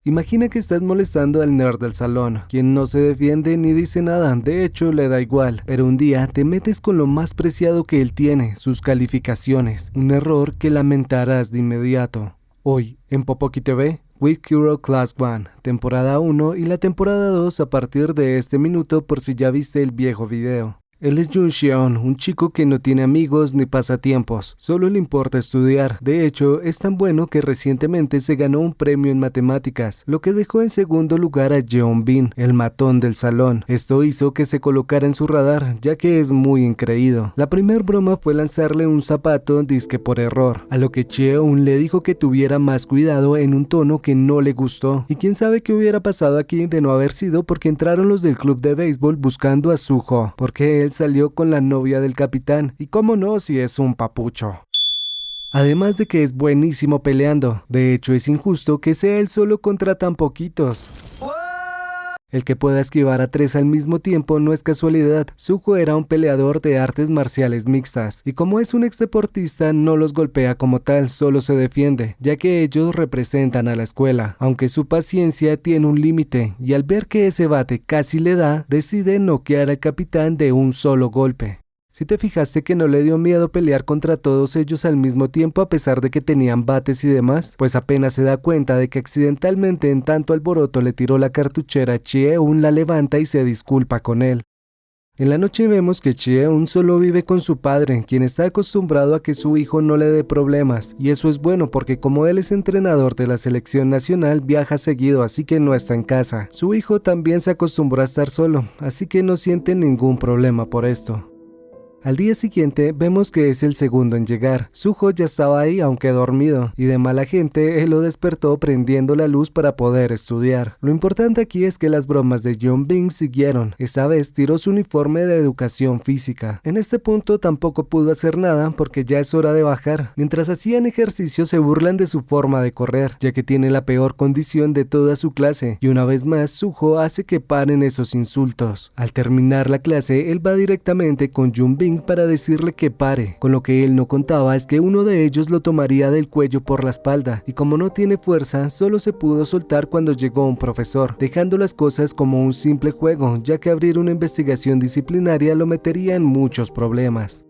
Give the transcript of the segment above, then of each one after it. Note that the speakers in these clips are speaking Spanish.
Imagina que estás molestando al nerd del salón, quien no se defiende ni dice nada, de hecho le da igual, pero un día te metes con lo más preciado que él tiene, sus calificaciones, un error que lamentarás de inmediato. Hoy, en Popoki TV, With Kuro Class 1, temporada 1 y la temporada 2 a partir de este minuto por si ya viste el viejo video. Él es Jun Xion, un chico que no tiene amigos ni pasatiempos, solo le importa estudiar. De hecho, es tan bueno que recientemente se ganó un premio en matemáticas, lo que dejó en segundo lugar a Jeon Bin, el matón del salón. Esto hizo que se colocara en su radar, ya que es muy increído. La primer broma fue lanzarle un zapato disque por error, a lo que Cheon le dijo que tuviera más cuidado en un tono que no le gustó. Y quién sabe qué hubiera pasado aquí de no haber sido porque entraron los del club de béisbol buscando a Suho, porque él salió con la novia del capitán, y cómo no si es un papucho. Además de que es buenísimo peleando, de hecho es injusto que sea él solo contra tan poquitos. El que pueda esquivar a 3 al mismo tiempo no es casualidad. Suho era un peleador de artes marciales mixtas, y como es un ex deportista no los golpea como tal, solo se defiende, ya que ellos representan a la escuela, aunque su paciencia tiene un límite, y al ver que ese bate casi le da, decide noquear al capitán de un solo golpe. Si te fijaste que no le dio miedo pelear contra todos ellos al mismo tiempo a pesar de que tenían bates y demás, pues apenas se da cuenta de que accidentalmente en tanto alboroto le tiró la cartuchera a Cheon, la levanta y se disculpa con él. En la noche vemos que Cheon solo vive con su padre, quien está acostumbrado a que su hijo no le dé problemas, y eso es bueno porque como él es entrenador de la selección nacional, viaja seguido, así que no está en casa. Su hijo también se acostumbró a estar solo, así que no siente ningún problema por esto. Al día siguiente vemos que es el segundo en llegar. Suho ya estaba ahí aunque dormido, y de mala gente él lo despertó prendiendo la luz para poder estudiar. Lo importante aquí es que las bromas de Jeon Bin siguieron. Esta vez tiró su uniforme de educación física. En este punto tampoco pudo hacer nada porque ya es hora de bajar. Mientras hacían ejercicio se burlan de su forma de correr, ya que tiene la peor condición de toda su clase, y una vez más Suho hace que paren esos insultos. Al terminar la clase él va directamente con Jun Bin para decirle que pare. Con lo que él no contaba es que uno de ellos lo tomaría del cuello por la espalda, y como no tiene fuerza, solo se pudo soltar cuando llegó un profesor, dejando las cosas como un simple juego, ya que abrir una investigación disciplinaria lo metería en muchos problemas.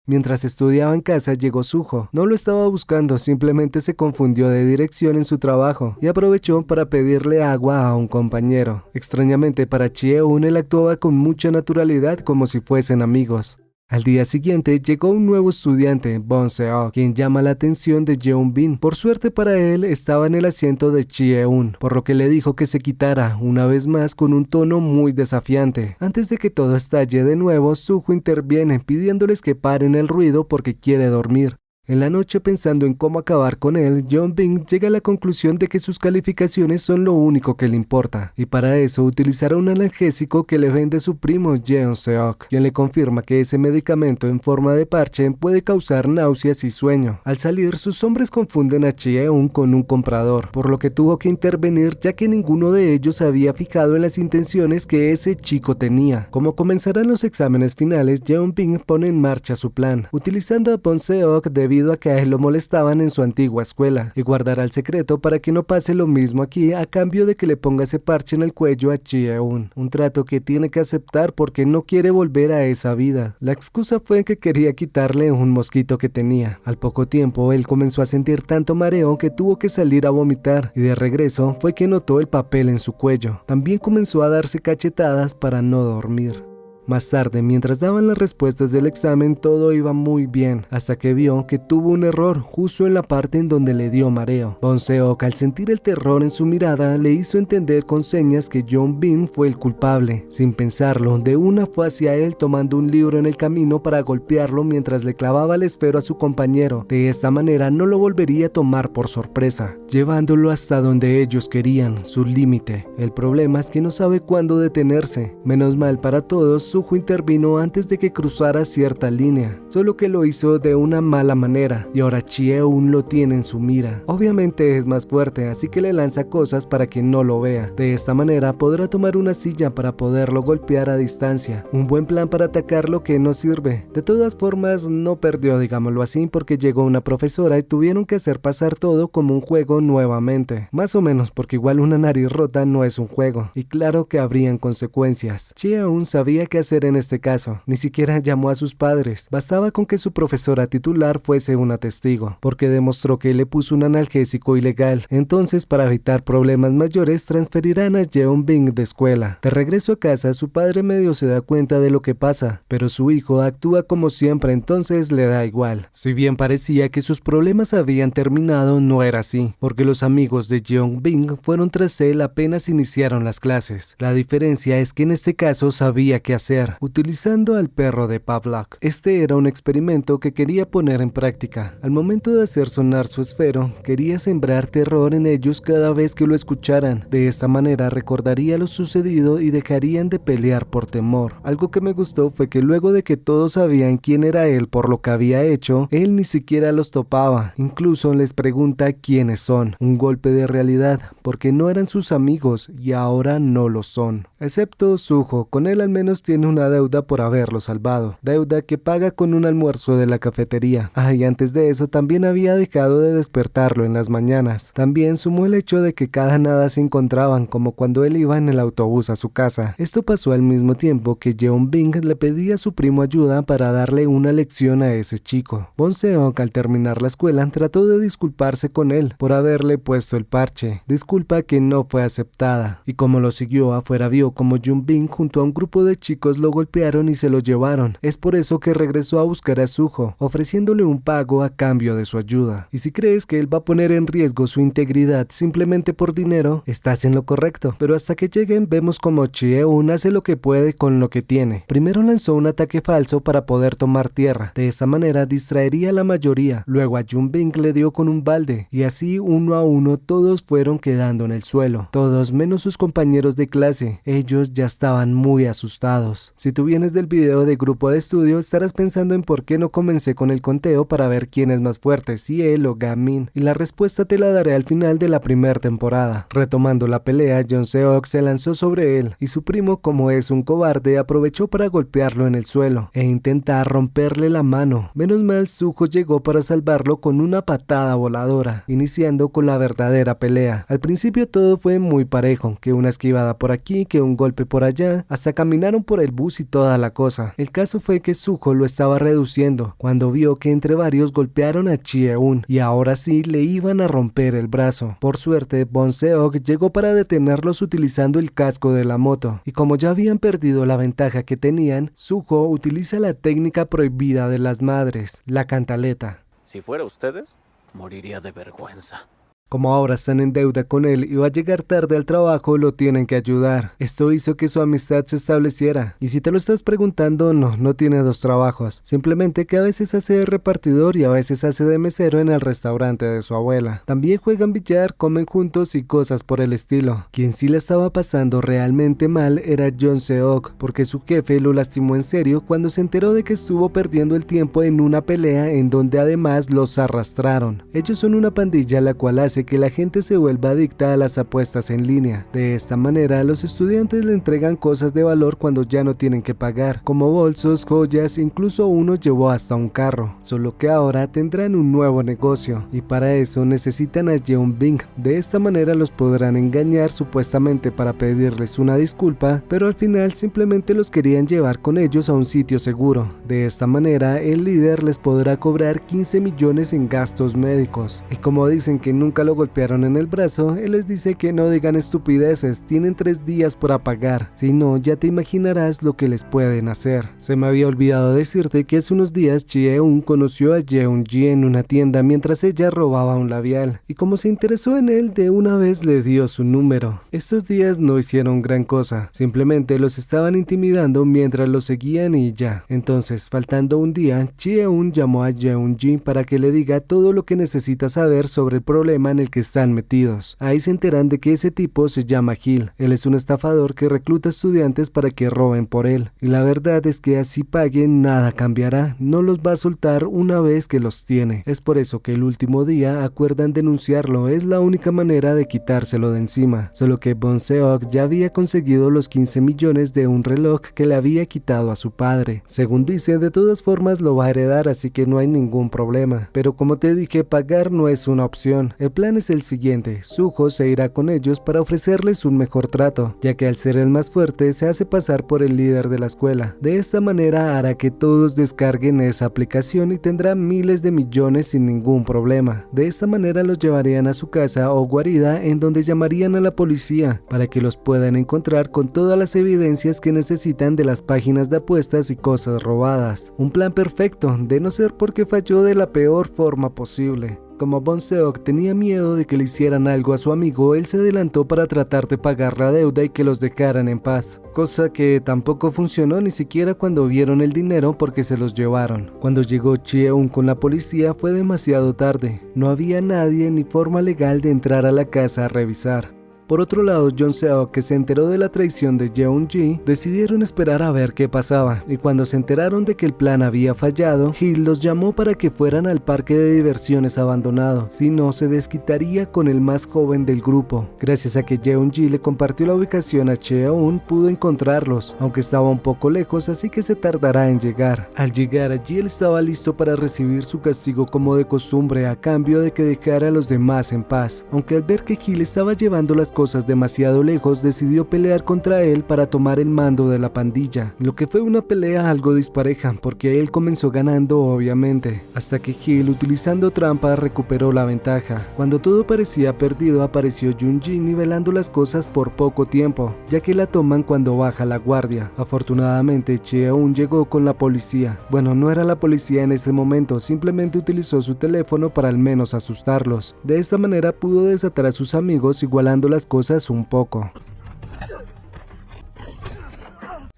Mientras estudiaba en casa llegó Suho. No lo estaba buscando, simplemente se confundió de dirección en su trabajo y aprovechó para pedirle agua a un compañero. Extrañamente para Cheon él actuaba con mucha naturalidad como si fuesen amigos. Al día siguiente llegó un nuevo estudiante, Bon Seo, quien llama la atención de Jeon Bin. Por suerte para él estaba en el asiento de Cheon, por lo que le dijo que se quitara, una vez más con un tono muy desafiante. Antes de que todo estalle de nuevo, Suho interviene pidiéndoles que paren el ruido porque quiere dormir. En la noche, pensando en cómo acabar con él, Jeon Bin llega a la conclusión de que sus calificaciones son lo único que le importa, y para eso utilizará un analgésico que le vende su primo Jeon Seok, quien le confirma que ese medicamento en forma de parche puede causar náuseas y sueño. Al salir, sus hombres confunden a Cheon con un comprador, por lo que tuvo que intervenir ya que ninguno de ellos había fijado en las intenciones que ese chico tenía. Como comenzarán los exámenes finales, Jeon Bin pone en marcha su plan, utilizando a Bon Seok debido a que a él lo molestaban en su antigua escuela, y guardará el secreto para que no pase lo mismo aquí a cambio de que le ponga ese parche en el cuello a Cheon, un trato que tiene que aceptar porque no quiere volver a esa vida. La excusa fue que quería quitarle un mosquito que tenía. Al poco tiempo él comenzó a sentir tanto mareo que tuvo que salir a vomitar, y de regreso fue que notó el papel en su cuello. También comenzó a darse cachetadas para no dormir. Más tarde, mientras daban las respuestas del examen, todo iba muy bien, hasta que vio que tuvo un error justo en la parte en donde le dio mareo. Bon Seok, al sentir el terror en su mirada, le hizo entender con señas que Jeon Bin fue el culpable. Sin pensarlo, de una fue hacia él tomando un libro en el camino para golpearlo mientras le clavaba el esfero a su compañero. De esta manera no lo volvería a tomar por sorpresa, llevándolo hasta donde ellos querían, su límite. El problema es que no sabe cuándo detenerse. Menos mal para todos, Suho intervino antes de que cruzara cierta línea, solo que lo hizo de una mala manera y ahora Chie-un lo tiene en su mira. Obviamente es más fuerte, así que le lanza cosas para que no lo vea. De esta manera podrá tomar una silla para poderlo golpear a distancia. Un buen plan para atacarlo que no sirve. De todas formas, no perdió, digámoslo así, porque llegó una profesora y tuvieron que hacer pasar todo como un juego nuevamente. Más o menos, porque igual una nariz rota no es un juego. Y claro que habrían consecuencias. Chie-un sabía qué hacer en este caso. Ni siquiera llamó a sus padres. Bastaba con que su profesora titular fuese una testigo, porque demostró que le puso un analgésico ilegal. Entonces, para evitar problemas mayores, transferirán a Yeon-bing de escuela. De regreso a casa, su padre medio se da cuenta de lo que pasa, pero su hijo actúa como siempre, entonces le da igual. Si bien parecía que sus problemas habían terminado, no era así, porque los amigos de Yeon-bing fueron tras él apenas iniciaron las clases. La diferencia es que en este caso sabía qué hacer, utilizando al perro de Pavlov. Este era un experimento que quería poner en práctica. Al momento de hacer sonar su esfero, quería sembrar terror en ellos cada vez que lo escucharan. De esta manera recordaría lo sucedido y dejarían de pelear por temor. Algo que me gustó fue que luego de que todos sabían quién era él por lo que había hecho, él ni siquiera los topaba. Incluso les pregunta quiénes son. Un golpe de realidad, porque no eran sus amigos y ahora no lo son. Excepto Suho, con él al menos tiene una deuda por haberlo salvado. Deuda que paga con un almuerzo de la cafetería. Y antes de eso también había dejado de despertarlo en las mañanas. También sumó el hecho de que cada nada se encontraban, como cuando él iba en el autobús a su casa. Esto pasó al mismo tiempo que Yeon-bing le pedía a su primo ayuda para darle una lección a ese chico. Bon-seok, al terminar la escuela, trató de disculparse con él por haberle puesto el parche, disculpa que no fue aceptada, y como lo siguió afuera vio como Yeon-bing junto a un grupo de chicos lo golpearon y se lo llevaron. Es por eso que regresó a buscar a Suho, ofreciéndole un pago a cambio de su ayuda. Y si crees que él va a poner en riesgo su integridad simplemente por dinero, estás en lo correcto. Pero hasta que lleguen vemos como Chie-un hace lo que puede con lo que tiene. Primero lanzó un ataque falso para poder tomar tierra. De esta manera distraería a la mayoría. Luego a Yeon-bing le dio con un balde y así uno a uno todos fueron quedando en el suelo. Todos menos sus compañeros de clase. Ellos ya estaban muy asustados. Si tú vienes del video de grupo de estudio estarás pensando en por qué no comencé con el conteo para ver quién es más fuerte, si él o Gamin, y la respuesta te la daré al final de la primera temporada. Retomando la pelea, Yeon-seok se lanzó sobre él y su primo, como es un cobarde, aprovechó para golpearlo en el suelo e intentar romperle la mano. Menos mal Suho llegó para salvarlo con una patada voladora, iniciando con la verdadera pelea. Al principio todo fue muy parejo, que una esquivada por aquí, que un golpe por allá, hasta caminaron por el bus y toda la cosa. El caso fue que Suho lo estaba reduciendo cuando vio que entre varios golpearon a Chie-un y ahora sí le iban a romper el brazo. Por suerte, Bon-seok llegó para detenerlos utilizando el casco de la moto, y como ya habían perdido la ventaja que tenían, Suho utiliza la técnica prohibida de las madres, la cantaleta. Si fuera ustedes, moriría de vergüenza. Como ahora están en deuda con él y va a llegar tarde al trabajo, lo tienen que ayudar. Esto hizo que su amistad se estableciera. Y si te lo estás preguntando, no tiene dos trabajos. Simplemente que a veces hace de repartidor y a veces hace de mesero en el restaurante de su abuela. También juegan billar, comen juntos y cosas por el estilo. Quien sí la estaba pasando realmente mal era Yeon-seok, porque su jefe lo lastimó en serio cuando se enteró de que estuvo perdiendo el tiempo en una pelea en donde además los arrastraron. Ellos son una pandilla la cual hace que la gente se vuelva adicta a las apuestas en línea. De esta manera, los estudiantes le entregan cosas de valor cuando ya no tienen que pagar, como bolsos, joyas, incluso uno llevó hasta un carro. Solo que ahora tendrán un nuevo negocio, y para eso necesitan a Yeon-bing. De esta manera los podrán engañar supuestamente para pedirles una disculpa, pero al final simplemente los querían llevar con ellos a un sitio seguro. De esta manera, el líder les podrá cobrar 15 millones en gastos médicos. Y como dicen que nunca lo golpearon en el brazo, él les dice que no digan estupideces, tienen 3 días para pagar, si no ya te imaginarás lo que les pueden hacer. Se me había olvidado decirte que hace unos días Chie-un conoció a Yeon-ji en una tienda mientras ella robaba un labial, y como se interesó en él, de una vez le dio su número. Estos días no hicieron gran cosa, simplemente los estaban intimidando mientras los seguían y ya. Entonces, faltando un día, Chie-un llamó a Yeon-ji para que le diga todo lo que necesita saber sobre el problema en el que están metidos. Ahí se enteran de que ese tipo se llama Gil. Él es un estafador que recluta estudiantes para que roben por él. Y la verdad es que así paguen nada cambiará, no los va a soltar una vez que los tiene. Es por eso que el último día acuerdan denunciarlo, es la única manera de quitárselo de encima. Solo que Bonseok ya había conseguido los 15 millones de un reloj que le había quitado a su padre. Según dice, de todas formas lo va a heredar, así que no hay ningún problema. Pero como te dije, pagar no es una opción. El plan es el siguiente: Suho se irá con ellos para ofrecerles un mejor trato, ya que al ser el más fuerte se hace pasar por el líder de la escuela. De esta manera hará que todos descarguen esa aplicación y tendrá miles de millones sin ningún problema. De esta manera los llevarían a su casa o guarida, en donde llamarían a la policía para que los puedan encontrar con todas las evidencias que necesitan de las páginas de apuestas y cosas robadas. Un plan perfecto, de no ser porque falló de la peor forma posible. Como Bonseok tenía miedo de que le hicieran algo a su amigo, él se adelantó para tratar de pagar la deuda y que los dejaran en paz, cosa que tampoco funcionó ni siquiera cuando vieron el dinero porque se los llevaron. Cuando llegó Chie-un con la policía fue demasiado tarde, no había nadie ni forma legal de entrar a la casa a revisar. Por otro lado, Jong-seok, que se enteró de la traición de Jeon-ji, decidieron esperar a ver qué pasaba, y cuando se enteraron de que el plan había fallado, Gil los llamó para que fueran al parque de diversiones abandonado, si no se desquitaría con el más joven del grupo. Gracias a que Jeon-ji le compartió la ubicación a Cheo-un, pudo encontrarlos, aunque estaba un poco lejos, así que se tardará en llegar. Al llegar allí, él estaba listo para recibir su castigo como de costumbre, a cambio de que dejara a los demás en paz, aunque al ver que Gil estaba llevando las cosas demasiado lejos, decidió pelear contra él para tomar el mando de la pandilla, lo que fue una pelea algo dispareja, porque él comenzó ganando obviamente, hasta que Gil, utilizando trampa, recuperó la ventaja. Cuando todo parecía perdido, apareció Jung-ji nivelando las cosas por poco tiempo, ya que la toman cuando baja la guardia. Afortunadamente, Cheo-un llegó con la policía. Bueno, no era la policía en ese momento, simplemente utilizó su teléfono para al menos asustarlos. De esta manera pudo desatar a sus amigos, igualando las cosas un poco.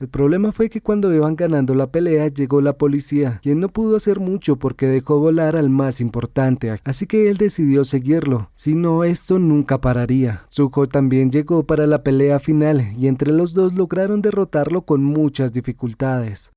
El problema fue que cuando iban ganando la pelea llegó la policía, quien no pudo hacer mucho porque dejó volar al más importante, así que él decidió seguirlo, si no esto nunca pararía. Suho también llegó para la pelea final y entre los dos lograron derrotarlo con muchas dificultades.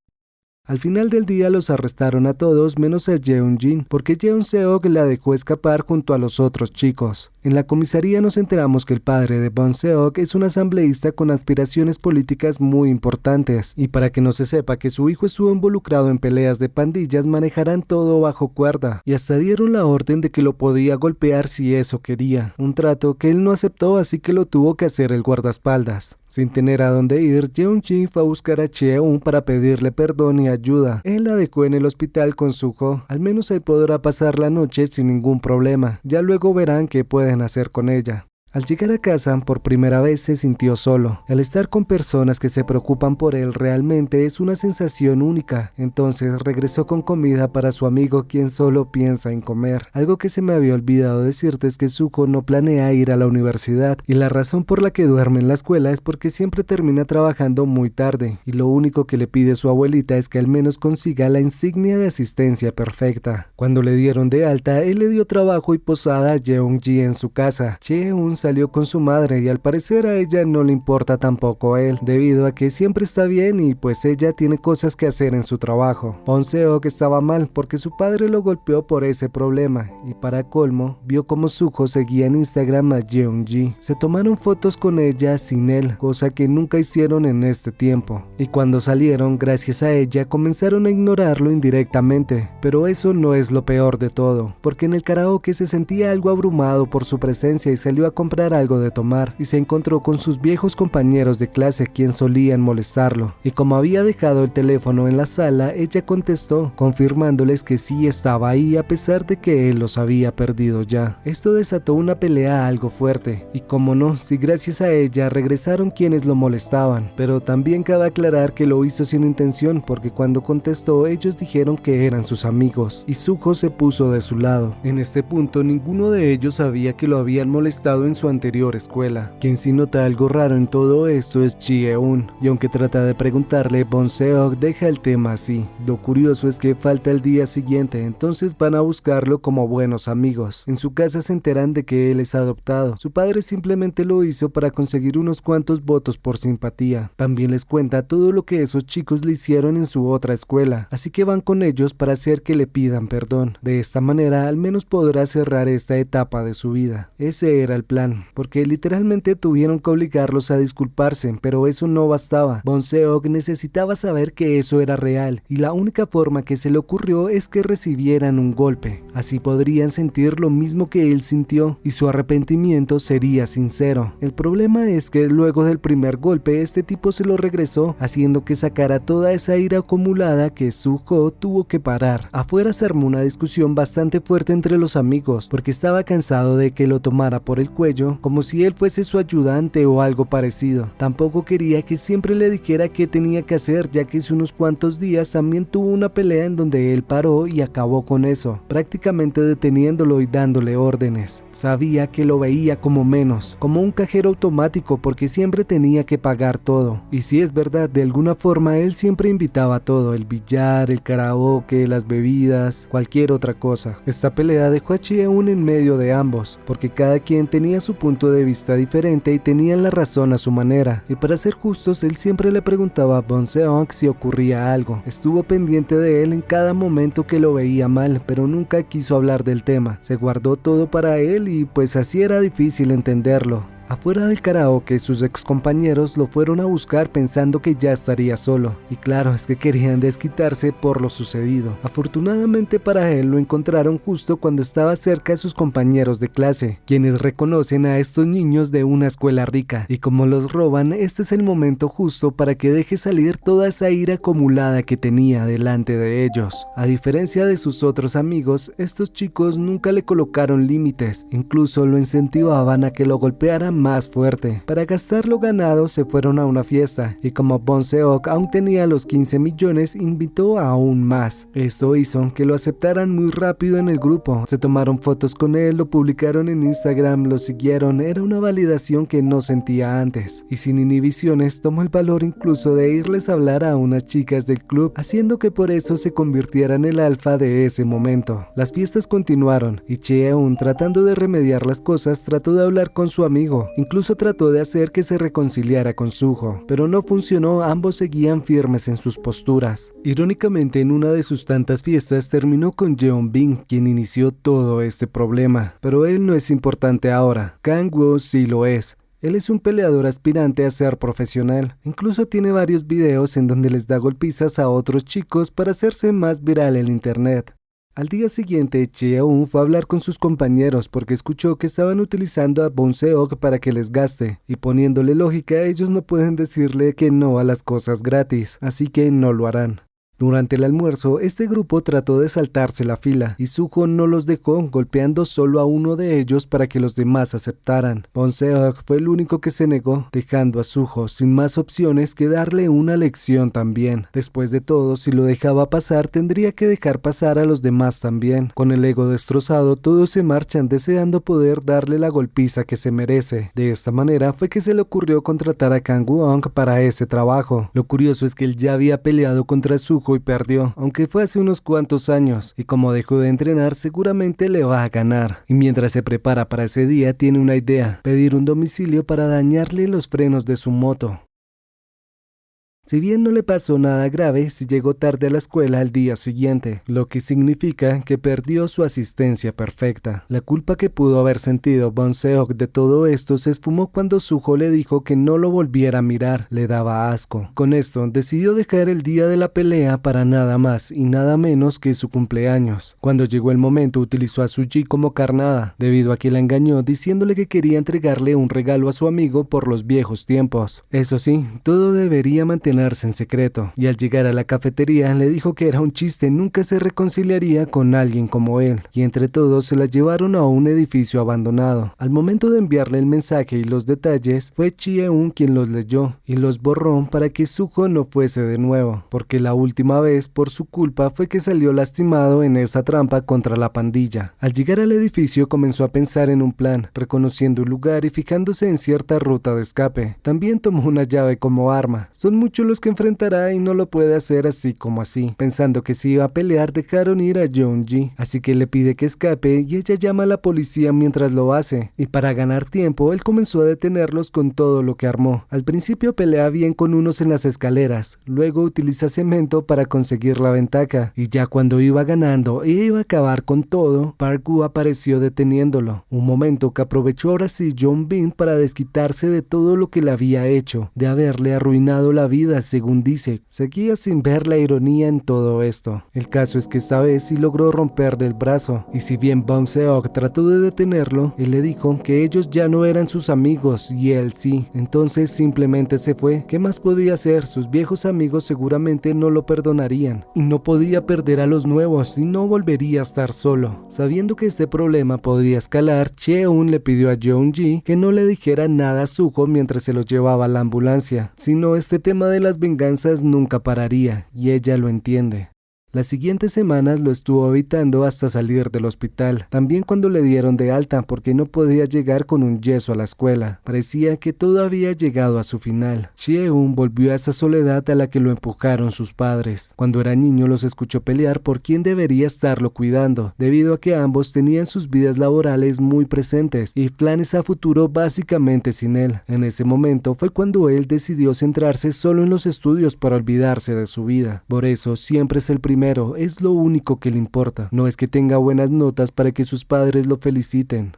Al final del día los arrestaron a todos menos a Jeon-jin, porque Jeon-seok la dejó escapar junto a los otros chicos. En la comisaría nos enteramos que el padre de Bonseok es un asambleísta con aspiraciones políticas muy importantes, y para que no se sepa que su hijo estuvo involucrado en peleas de pandillas, manejarán todo bajo cuerda, y hasta dieron la orden de que lo podía golpear si eso quería, un trato que él no aceptó, así que lo tuvo que hacer el guardaespaldas. Sin tener a dónde ir, Jeon-jin fue a buscar a Cheo-un para pedirle perdón y ayuda. Él la dejó en el hospital con Suho, al menos ahí podrá pasar la noche sin ningún problema, ya luego verán qué pueden hacer con ella. Al llegar a casa, por primera vez se sintió solo. El estar con personas que se preocupan por él realmente es una sensación única. Entonces regresó con comida para su amigo, quien solo piensa en comer. Algo que se me había olvidado decirte es que Suho no planea ir a la universidad, y la razón por la que duerme en la escuela es porque siempre termina trabajando muy tarde, y lo único que le pide su abuelita es que al menos consiga la insignia de asistencia perfecta. Cuando le dieron de alta, él le dio trabajo y posada a Jeon-ji en su casa. Cheo-un salió con su madre y al parecer a ella no le importa tampoco a él, debido a que siempre está bien y pues ella tiene cosas que hacer en su trabajo. Bonseok estaba mal porque su padre lo golpeó por ese problema, y para colmo, vio como Suho seguía en Instagram a Jeon-ji. Se tomaron fotos con ella sin él, cosa que nunca hicieron en este tiempo, y cuando salieron, gracias a ella, comenzaron a ignorarlo indirectamente. Pero eso no es lo peor de todo, porque en el karaoke se sentía algo abrumado por su presencia y salió a comprar algo de tomar, y se encontró con sus viejos compañeros de clase, quien solían molestarlo, y como había dejado el teléfono en la sala, ella contestó, confirmándoles que sí estaba ahí a pesar de que él los había perdido ya. Esto desató una pelea algo fuerte, y como no, si gracias a ella regresaron quienes lo molestaban, pero también cabe aclarar que lo hizo sin intención, porque cuando contestó ellos dijeron que eran sus amigos, y Suho se puso de su lado. En este punto ninguno de ellos sabía que lo habían molestado en su anterior escuela. Quien sí nota algo raro en todo esto es Ji-eun, y aunque trata de preguntarle, Bon Se-ok deja el tema así. Lo curioso es que falta el día siguiente, entonces van a buscarlo como buenos amigos. En su casa se enteran de que él es adoptado. Su padre simplemente lo hizo para conseguir unos cuantos votos por simpatía. También les cuenta todo lo que esos chicos le hicieron en su otra escuela, así que van con ellos para hacer que le pidan perdón. De esta manera al menos podrá cerrar esta etapa de su vida. Ese era el plan, porque literalmente tuvieron que obligarlos a disculparse, pero eso no bastaba. Bon Se-ok necesitaba saber que eso era real, y la única forma que se le ocurrió es que recibieran un golpe. Así podrían sentir lo mismo que él sintió, y su arrepentimiento sería sincero. El problema es que luego del primer golpe, este tipo se lo regresó, haciendo que sacara toda esa ira acumulada que Suho tuvo que parar. Afuera se armó una discusión bastante fuerte entre los amigos, porque estaba cansado de que lo tomara por el cuello, como si él fuese su ayudante o algo parecido. Tampoco quería que siempre le dijera qué tenía que hacer, ya que hace unos cuantos días también tuvo una pelea en donde él paró y acabó con eso, prácticamente deteniéndolo y dándole órdenes. Sabía que lo veía como menos, como un cajero automático, porque siempre tenía que pagar todo. Y si es verdad, de alguna forma él siempre invitaba todo: el billar, el karaoke, las bebidas, cualquier otra cosa. Esta pelea dejó a Ji-eun en medio de ambos, porque cada quien tenía su punto de vista diferente y tenían la razón a su manera. Y para ser justos, él siempre le preguntaba a Bon Se-ok si ocurría algo. Estuvo pendiente de él en cada momento que lo veía mal, pero nunca quiso hablar del tema. Se guardó todo para él y pues así era difícil entenderlo. Afuera del karaoke, sus excompañeros lo fueron a buscar pensando que ya estaría solo, y claro, es que querían desquitarse por lo sucedido. Afortunadamente para él lo encontraron justo cuando estaba cerca de sus compañeros de clase, quienes reconocen a estos niños de una escuela rica, y como los roban, este es el momento justo para que deje salir toda esa ira acumulada que tenía delante de ellos. A diferencia de sus otros amigos, estos chicos nunca le colocaron límites, incluso lo incentivaban a que lo golpearan más fuerte. Para gastar lo ganado se fueron a una fiesta, y como Bon Se-ok aún tenía los 15 millones, invitó a aún más. Esto hizo que lo aceptaran muy rápido en el grupo. Se tomaron fotos con él, lo publicaron en Instagram, lo siguieron. Era una validación que no sentía antes, y sin inhibiciones tomó el valor incluso de irles a hablar a unas chicas del club, haciendo que por eso se convirtiera en el alfa de ese momento. Las fiestas continuaron, y Ji-eun, tratando de remediar las cosas, trató de hablar con su amigo. Incluso trató de hacer que se reconciliara con Suho, pero no funcionó. Ambos seguían firmes en sus posturas. Irónicamente, en una de sus tantas fiestas terminó con Jeon-bin, quien inició todo este problema. Pero él no es importante ahora. Kang-woo sí lo es. Él es un peleador aspirante a ser profesional. Incluso tiene varios videos en donde les da golpizas a otros chicos para hacerse más viral en internet. Al día siguiente, Ji-eun fue a hablar con sus compañeros porque escuchó que estaban utilizando a Bon Se-ok para que les gaste, y poniéndole lógica, ellos no pueden decirle que no a las cosas gratis, así que no lo harán. Durante el almuerzo, este grupo trató de saltarse la fila, y Suho no los dejó, golpeando solo a uno de ellos para que los demás aceptaran. Bon Se-ok fue el único que se negó, dejando a Suho sin más opciones que darle una lección también. Después de todo, si lo dejaba pasar, tendría que dejar pasar a los demás también. Con el ego destrozado, todos se marchan deseando poder darle la golpiza que se merece. De esta manera fue que se le ocurrió contratar a Kang-woo para ese trabajo. Lo curioso es que él ya había peleado contra Suho y perdió, aunque fue hace unos cuantos años, y como dejó de entrenar seguramente le va a ganar. Y mientras se prepara para ese día, tiene una idea: pedir un domicilio para dañarle los frenos de su moto. Si bien no le pasó nada grave, sí llegó tarde a la escuela al día siguiente, lo que significa que perdió su asistencia perfecta. La culpa que pudo haber sentido Bon Se-ok de todo esto se esfumó cuando Suho le dijo que no lo volviera a mirar, le daba asco. Con esto, decidió dejar el día de la pelea para nada más y nada menos que su cumpleaños. Cuando llegó el momento, utilizó a Suji como carnada, debido a que la engañó diciéndole que quería entregarle un regalo a su amigo por los viejos tiempos. Eso sí, todo debería mantener entretenerse en secreto, y al llegar a la cafetería le dijo que era un chiste, nunca se reconciliaría con alguien como él, y entre todos se la llevaron a un edificio abandonado. Al momento de enviarle el mensaje y los detalles, fue Chie-un quien los leyó y los borró para que Suho no fuese de nuevo, porque la última vez por su culpa fue que salió lastimado en esa trampa contra la pandilla. Al llegar al edificio comenzó a pensar en un plan, reconociendo un lugar y fijándose en cierta ruta de escape. También tomó una llave como arma. Son muchos los que enfrentará y no lo puede hacer así como así. Pensando que si iba a pelear, dejaron ir a Jeong-ji, así que le pide que escape y ella llama a la policía mientras lo hace. Y para ganar tiempo, él comenzó a detenerlos con todo lo que armó. Al principio pelea bien con unos en las escaleras, luego utiliza cemento para conseguir la ventaja, y ya cuando iba ganando e iba a acabar con todo, Park-woo apareció deteniéndolo. Un momento que aprovechó ahora sí Jong-bin para desquitarse de todo lo que le había hecho, de haberle arruinado la vida según dice. Seguía sin ver la ironía en todo esto. El caso es que esta vez sí logró romperle el brazo, y si bien Bong Seok trató de detenerlo, él le dijo que ellos ya no eran sus amigos y él sí. Entonces simplemente se fue. ¿Qué más podía hacer? Sus viejos amigos seguramente no lo perdonarían, y no podía perder a los nuevos y no volvería a estar solo. Sabiendo que este problema podía escalar, Chie-un le pidió a Jeong-ji que no le dijera nada a Suho mientras se lo llevaba a la ambulancia, sino este tema de las venganzas nunca pararía, y ella lo entiende. Las siguientes semanas lo estuvo evitando hasta salir del hospital, también cuando le dieron de alta porque no podía llegar con un yeso a la escuela. Parecía que todo había llegado a su final. Chie-un volvió a esa soledad a la que lo empujaron sus padres. Cuando era niño los escuchó pelear por quién debería estarlo cuidando, debido a que ambos tenían sus vidas laborales muy presentes y planes a futuro básicamente sin él. En ese momento fue cuando él decidió centrarse solo en los estudios para olvidarse de su vida. Por eso siempre es el primero, es lo único que le importa. No es que tenga buenas notas para que sus padres lo feliciten.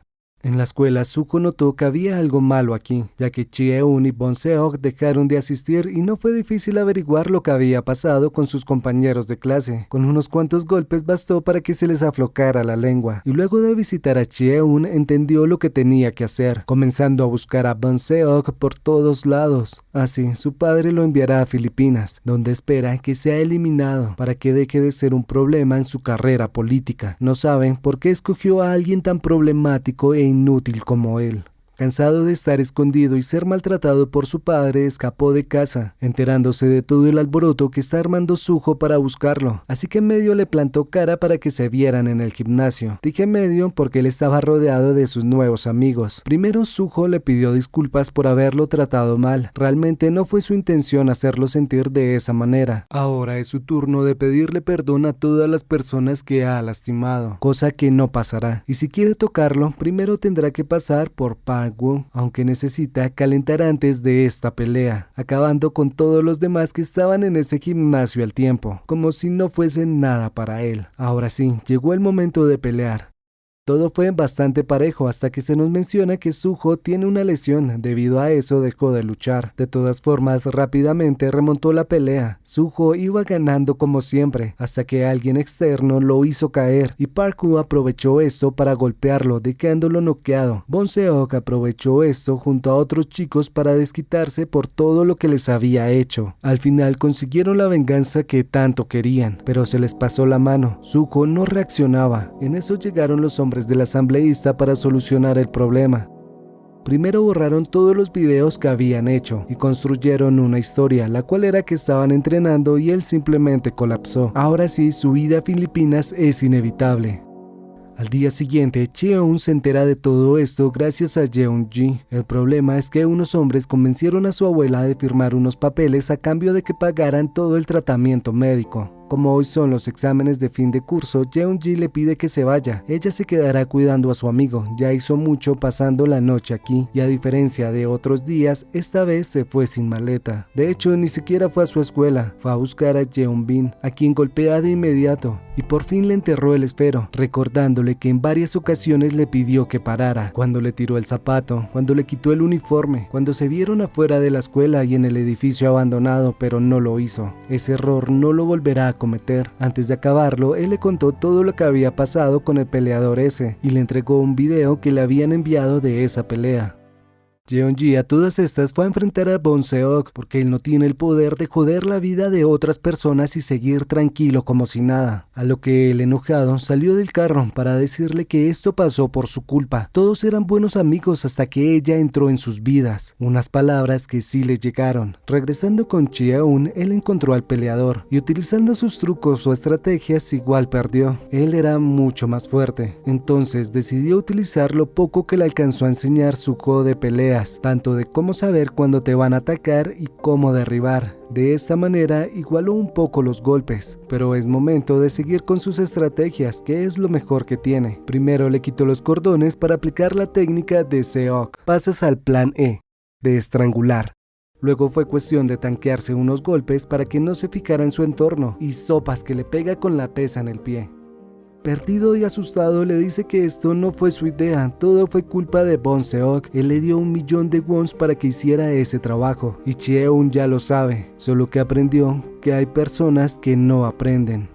En la escuela, Suho notó que había algo malo aquí, ya que Chie-un y Bong Seok dejaron de asistir y no fue difícil averiguar lo que había pasado con sus compañeros de clase. Con unos cuantos golpes bastó para que se les aflocara la lengua, y luego de visitar a Chie-un entendió lo que tenía que hacer, comenzando a buscar a Bong Seok por todos lados. Así, su padre lo enviará a Filipinas, donde espera que sea eliminado para que deje de ser un problema en su carrera política. No saben por qué escogió a alguien tan problemático e inútil como él. Cansado de estar escondido y ser maltratado por su padre, escapó de casa, enterándose de todo el alboroto que está armando Suho para buscarlo. Así que medio le plantó cara para que se vieran en el gimnasio. Dije medio porque él estaba rodeado de sus nuevos amigos. Primero Suho le pidió disculpas por haberlo tratado mal. Realmente no fue su intención hacerlo sentir de esa manera. Ahora es su turno de pedirle perdón a todas las personas que ha lastimado, cosa que no pasará. Y si quiere tocarlo, primero tendrá que pasar por Park, aunque necesita calentar antes de esta pelea, acabando con todos los demás que estaban en ese gimnasio al tiempo, como si no fuesen nada para él. Ahora sí, llegó el momento de pelear. Todo fue bastante parejo hasta que se nos menciona que Suho tiene una lesión, debido a eso dejó de luchar. De todas formas, rápidamente remontó la pelea. Suho iba ganando como siempre, hasta que alguien externo lo hizo caer, y Park-woo aprovechó esto para golpearlo, dejándolo noqueado. Bong Seok aprovechó esto junto a otros chicos para desquitarse por todo lo que les había hecho. Al final consiguieron la venganza que tanto querían, pero se les pasó la mano. Suho no reaccionaba. En eso llegaron los hombres del asambleísta para solucionar el problema. Primero borraron todos los videos que habían hecho y construyeron una historia, la cual era que estaban entrenando y él simplemente colapsó. Ahora sí, su ida a Filipinas es inevitable. Al día siguiente, Chie-un se entera de todo esto gracias a Jeong-ji. El problema es que unos hombres convencieron a su abuela de firmar unos papeles a cambio de que pagaran todo el tratamiento médico. Como hoy son los exámenes de fin de curso, Jeong-ji le pide que se vaya. Ella se quedará cuidando a su amigo. Ya hizo mucho pasando la noche aquí, y a diferencia de otros días, esta vez se fue sin maleta. De hecho, ni siquiera fue a su escuela. Fue a buscar a Jeong-bin, a quien golpea de inmediato, y por fin le enterró el esfero, recordándole que en varias ocasiones le pidió que parara. Cuando le tiró el zapato, cuando le quitó el uniforme, cuando se vieron afuera de la escuela y en el edificio abandonado, pero no lo hizo. Ese error no lo volverá a cometer. Antes de acabarlo, él le contó todo lo que había pasado con el peleador ese y le entregó un video que le habían enviado de esa pelea. Jeonji a todas estas fue a enfrentar a Bonseok porque él no tiene el poder de joder la vida de otras personas y seguir tranquilo como si nada. A lo que el enojado salió del carro para decirle que esto pasó por su culpa. Todos eran buenos amigos hasta que ella entró en sus vidas. Unas palabras que sí le llegaron. Regresando con Chie-un, él encontró al peleador y utilizando sus trucos o estrategias igual perdió. Él era mucho más fuerte. Entonces decidió utilizar lo poco que le alcanzó a enseñar su juego de peleas, tanto de cómo saber cuándo te van a atacar y cómo derribar. De esta manera igualó un poco los golpes, pero es momento de seguir con sus estrategias, que es lo mejor que tiene. Primero le quitó los cordones para aplicar la técnica de Seok. Pasas al plan E, de estrangular. Luego fue cuestión de tanquearse unos golpes para que no se fijara en su entorno y sopas que le pega con la pesa en el pie. Perdido y asustado le dice que esto no fue su idea, todo fue culpa de Bonseok. Él le dio 1.000.000 de wons para que hiciera ese trabajo y Chie-un ya lo sabe, solo que aprendió que hay personas que no aprenden.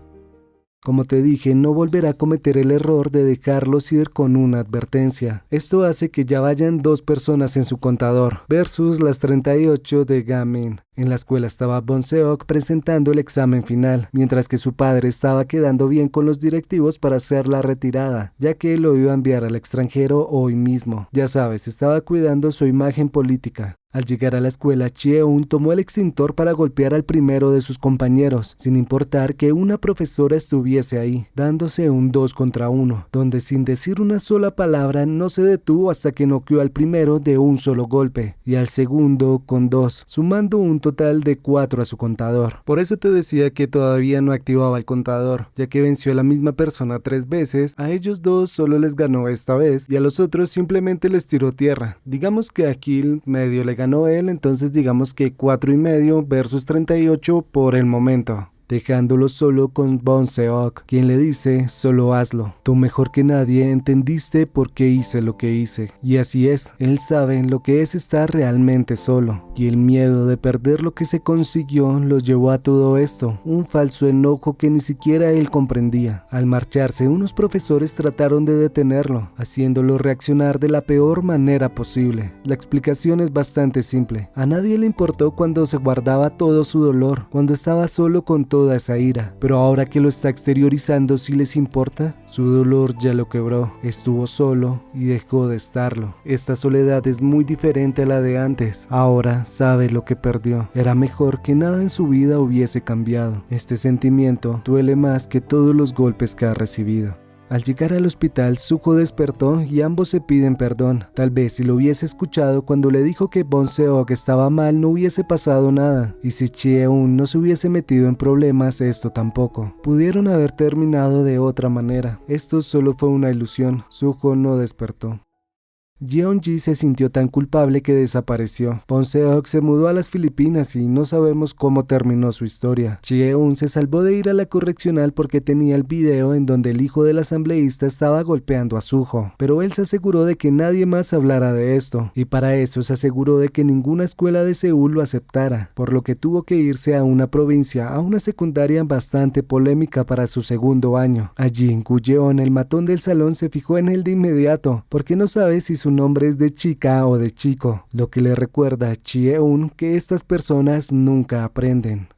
Como te dije, no volverá a cometer el error de dejarlos ir con una advertencia. Esto hace que ya vayan 2 personas en su contador, versus las 38 de Gamin. En la escuela estaba Bonseok presentando el examen final, mientras que su padre estaba quedando bien con los directivos para hacer la retirada, ya que él lo iba a enviar al extranjero hoy mismo. Ya sabes, estaba cuidando su imagen política. Al llegar a la escuela, Chie-un tomó el extintor para golpear al primero de sus compañeros, sin importar que una profesora estuviese ahí, dándose un 2 contra 1, donde sin decir una sola palabra no se detuvo hasta que noqueó al primero de un solo golpe, y al segundo con 2, sumando un total de 4 a su contador. Por eso te decía que todavía no activaba el contador, ya que venció a la misma persona 3 veces, a ellos 2 solo les ganó esta vez, y a los otros simplemente les tiró tierra. Digamos que aquí medio le ganó él, entonces digamos que 4,5 versus 38 por el momento. Dejándolo solo con Bonseok, quien le dice: solo hazlo. Tú mejor que nadie entendiste por qué hice lo que hice. Y así es, él sabe lo que es estar realmente solo. Y el miedo de perder lo que se consiguió lo llevó a todo esto, un falso enojo que ni siquiera él comprendía. Al marcharse, unos profesores trataron de detenerlo, haciéndolo reaccionar de la peor manera posible. La explicación es bastante simple. A nadie le importó cuando se guardaba todo su dolor, cuando estaba solo con toda esa ira, pero ahora que lo está exteriorizando, ¿sí les importa? Su dolor ya lo quebró, estuvo solo y dejó de estarlo. Esta soledad es muy diferente a la de antes. Ahora sabe lo que perdió. Era mejor que nada en su vida hubiese cambiado. Este sentimiento duele más que todos los golpes que ha recibido. Al llegar al hospital, Suho despertó y ambos se piden perdón. Tal vez si lo hubiese escuchado cuando le dijo que Bonseok estaba mal no hubiese pasado nada. Y si Chie-un no se hubiese metido en problemas, esto tampoco. Pudieron haber terminado de otra manera. Esto solo fue una ilusión. Suho no despertó. Jeonji se sintió tan culpable que desapareció. Bonseok se mudó a las Filipinas y no sabemos cómo terminó su historia. Chie-un se salvó de ir a la correccional porque tenía el video en donde el hijo del asambleísta estaba golpeando a Suho, pero él se aseguró de que nadie más hablara de esto, y para eso se aseguró de que ninguna escuela de Seúl lo aceptara, por lo que tuvo que irse a una provincia, a una secundaria bastante polémica para su segundo año. Allí en Gujeon, el matón del salón se fijó en él de inmediato, porque no sabe si su nombre es de chica o de chico, lo que le recuerda a Chie-un que estas personas nunca aprenden.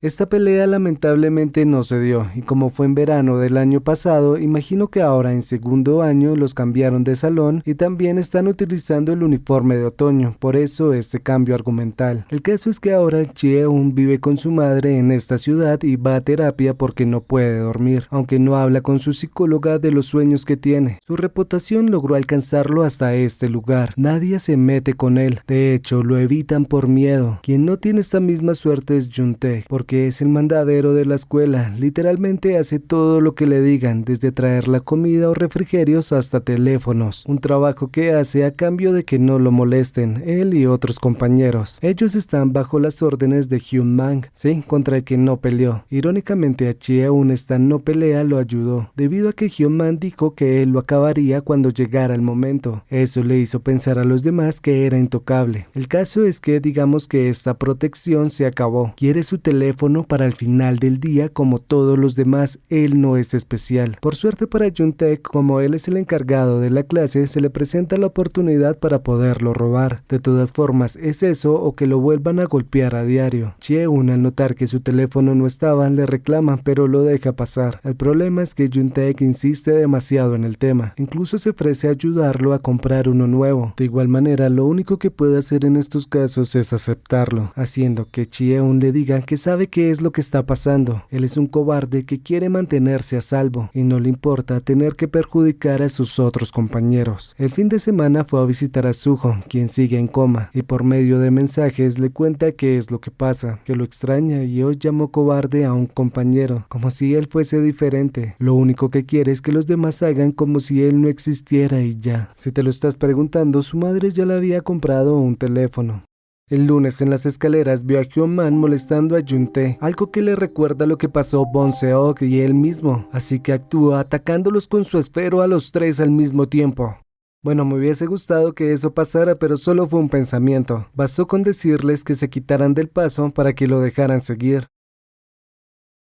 Esta pelea lamentablemente no se dio, y como fue en verano del año pasado, imagino que ahora en segundo año los cambiaron de salón y también están utilizando el uniforme de otoño, por eso este cambio argumental. El caso es que ahora Chie-un vive con su madre en esta ciudad y va a terapia porque no puede dormir, aunque no habla con su psicóloga de los sueños que tiene. Su reputación logró alcanzarlo hasta este lugar. Nadie se mete con él, de hecho lo evitan por miedo. Quien no tiene esta misma suerte es Juntae, porque es el mandadero de la escuela. Literalmente hace todo lo que le digan, desde traer la comida o refrigerios hasta teléfonos, un trabajo que hace a cambio de que no lo molesten, él y otros compañeros. Ellos están bajo las órdenes de Hyun Mang, sí, contra el que no peleó. Irónicamente a Chie-un esta no pelea lo ayudó, debido a que Hyun Mang dijo que él lo acabaría cuando llegara el momento. Eso le hizo pensar a los demás que era intocable. El caso es que digamos que esta protección se acabó. Quiere su teléfono teléfono para el final del día como todos los demás. Él no es especial. Por suerte para Jung-taek, como él es el encargado de la clase, se le presenta la oportunidad para poderlo robar. De todas formas, es eso o que lo vuelvan a golpear a diario. Chie-un, al notar que su teléfono no estaba, le reclama, pero lo deja pasar. El problema es que Jung-taek insiste demasiado en el tema. Incluso se ofrece a ayudarlo a comprar uno nuevo. De igual manera, lo único que puede hacer en estos casos es aceptarlo, haciendo que Chie-un le diga que sabe qué es lo que está pasando. Él es un cobarde que quiere mantenerse a salvo y no le importa tener que perjudicar a sus otros compañeros. El fin de semana fue a visitar a Suho, quien sigue en coma, y por medio de mensajes le cuenta qué es lo que pasa, que lo extraña y hoy llamó cobarde a un compañero, como si él fuese diferente. Lo único que quiere es que los demás hagan como si él no existiera y ya. Si te lo estás preguntando, su madre ya le había comprado un teléfono. El lunes en las escaleras vio a Hyun-man molestando a Jung-tae, algo que le recuerda lo que pasó Bon Seok y él mismo, así que actúa atacándolos con su esfero a los tres al mismo tiempo. Bueno, me hubiese gustado que eso pasara, pero solo fue un pensamiento. Bastó con decirles que se quitaran del paso para que lo dejaran seguir.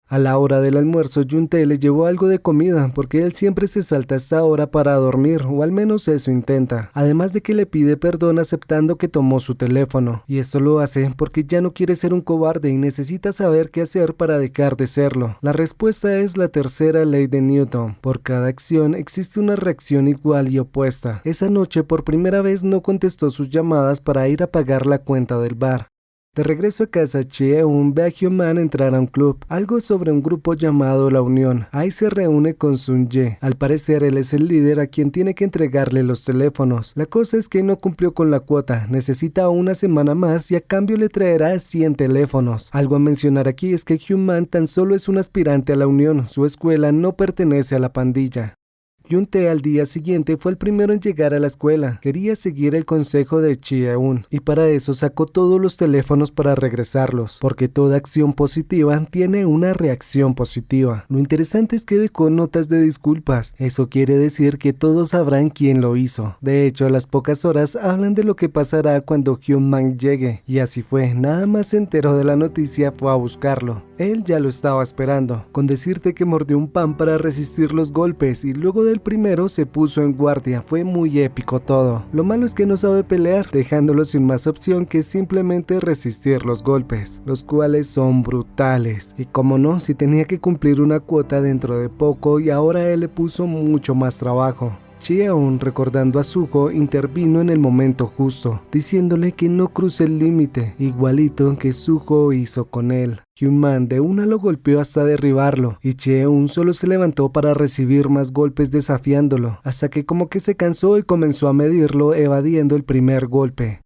A la hora del almuerzo, Jung-tae le llevó algo de comida porque él siempre se salta a esta hora para dormir, o al menos eso intenta. Además de que le pide perdón aceptando que tomó su teléfono. Y esto lo hace porque ya no quiere ser un cobarde y necesita saber qué hacer para dejar de serlo. La respuesta es la tercera ley de Newton. Por cada acción existe una reacción igual y opuesta. Esa noche por primera vez no contestó sus llamadas para ir a pagar la cuenta del bar. De regreso a casa, Chie-un ve a Hyun-man entrar a un club, algo sobre un grupo llamado La Unión. Ahí se reúne con Sun-ye. Al parecer él es el líder a quien tiene que entregarle los teléfonos. La cosa es que no cumplió con la cuota, necesita una semana más y a cambio le traerá 100 teléfonos. Algo a mencionar aquí es que Hyun-man tan solo es un aspirante a La Unión, su escuela no pertenece a la pandilla. Jung-tae al día siguiente fue el primero en llegar a la escuela. Quería seguir el consejo de Chie-un y para eso sacó todos los teléfonos para regresarlos, porque toda acción positiva tiene una reacción positiva. Lo interesante es que dejó notas de disculpas. Eso quiere decir que todos sabrán quién lo hizo. De hecho, a las pocas horas hablan de lo que pasará cuando Hyun-man llegue, y así fue. Nada más se enteró de la noticia, fue a buscarlo. Él ya lo estaba esperando, con decirte que mordió un pan para resistir los golpes y luego del primero se puso en guardia. Fue muy épico todo. Lo malo es que no sabe pelear, dejándolo sin más opción que simplemente resistir los golpes, los cuales son brutales. Y como no, si tenía que cumplir una cuota dentro de poco y ahora él le puso mucho más trabajo. Chie-un, recordando a Suho, intervino en el momento justo, diciéndole que no cruce el límite, igualito que Suho hizo con él. Hyun-man de una lo golpeó hasta derribarlo, y Chie-un solo se levantó para recibir más golpes desafiándolo, hasta que como que se cansó y comenzó a medirlo evadiendo el primer golpe.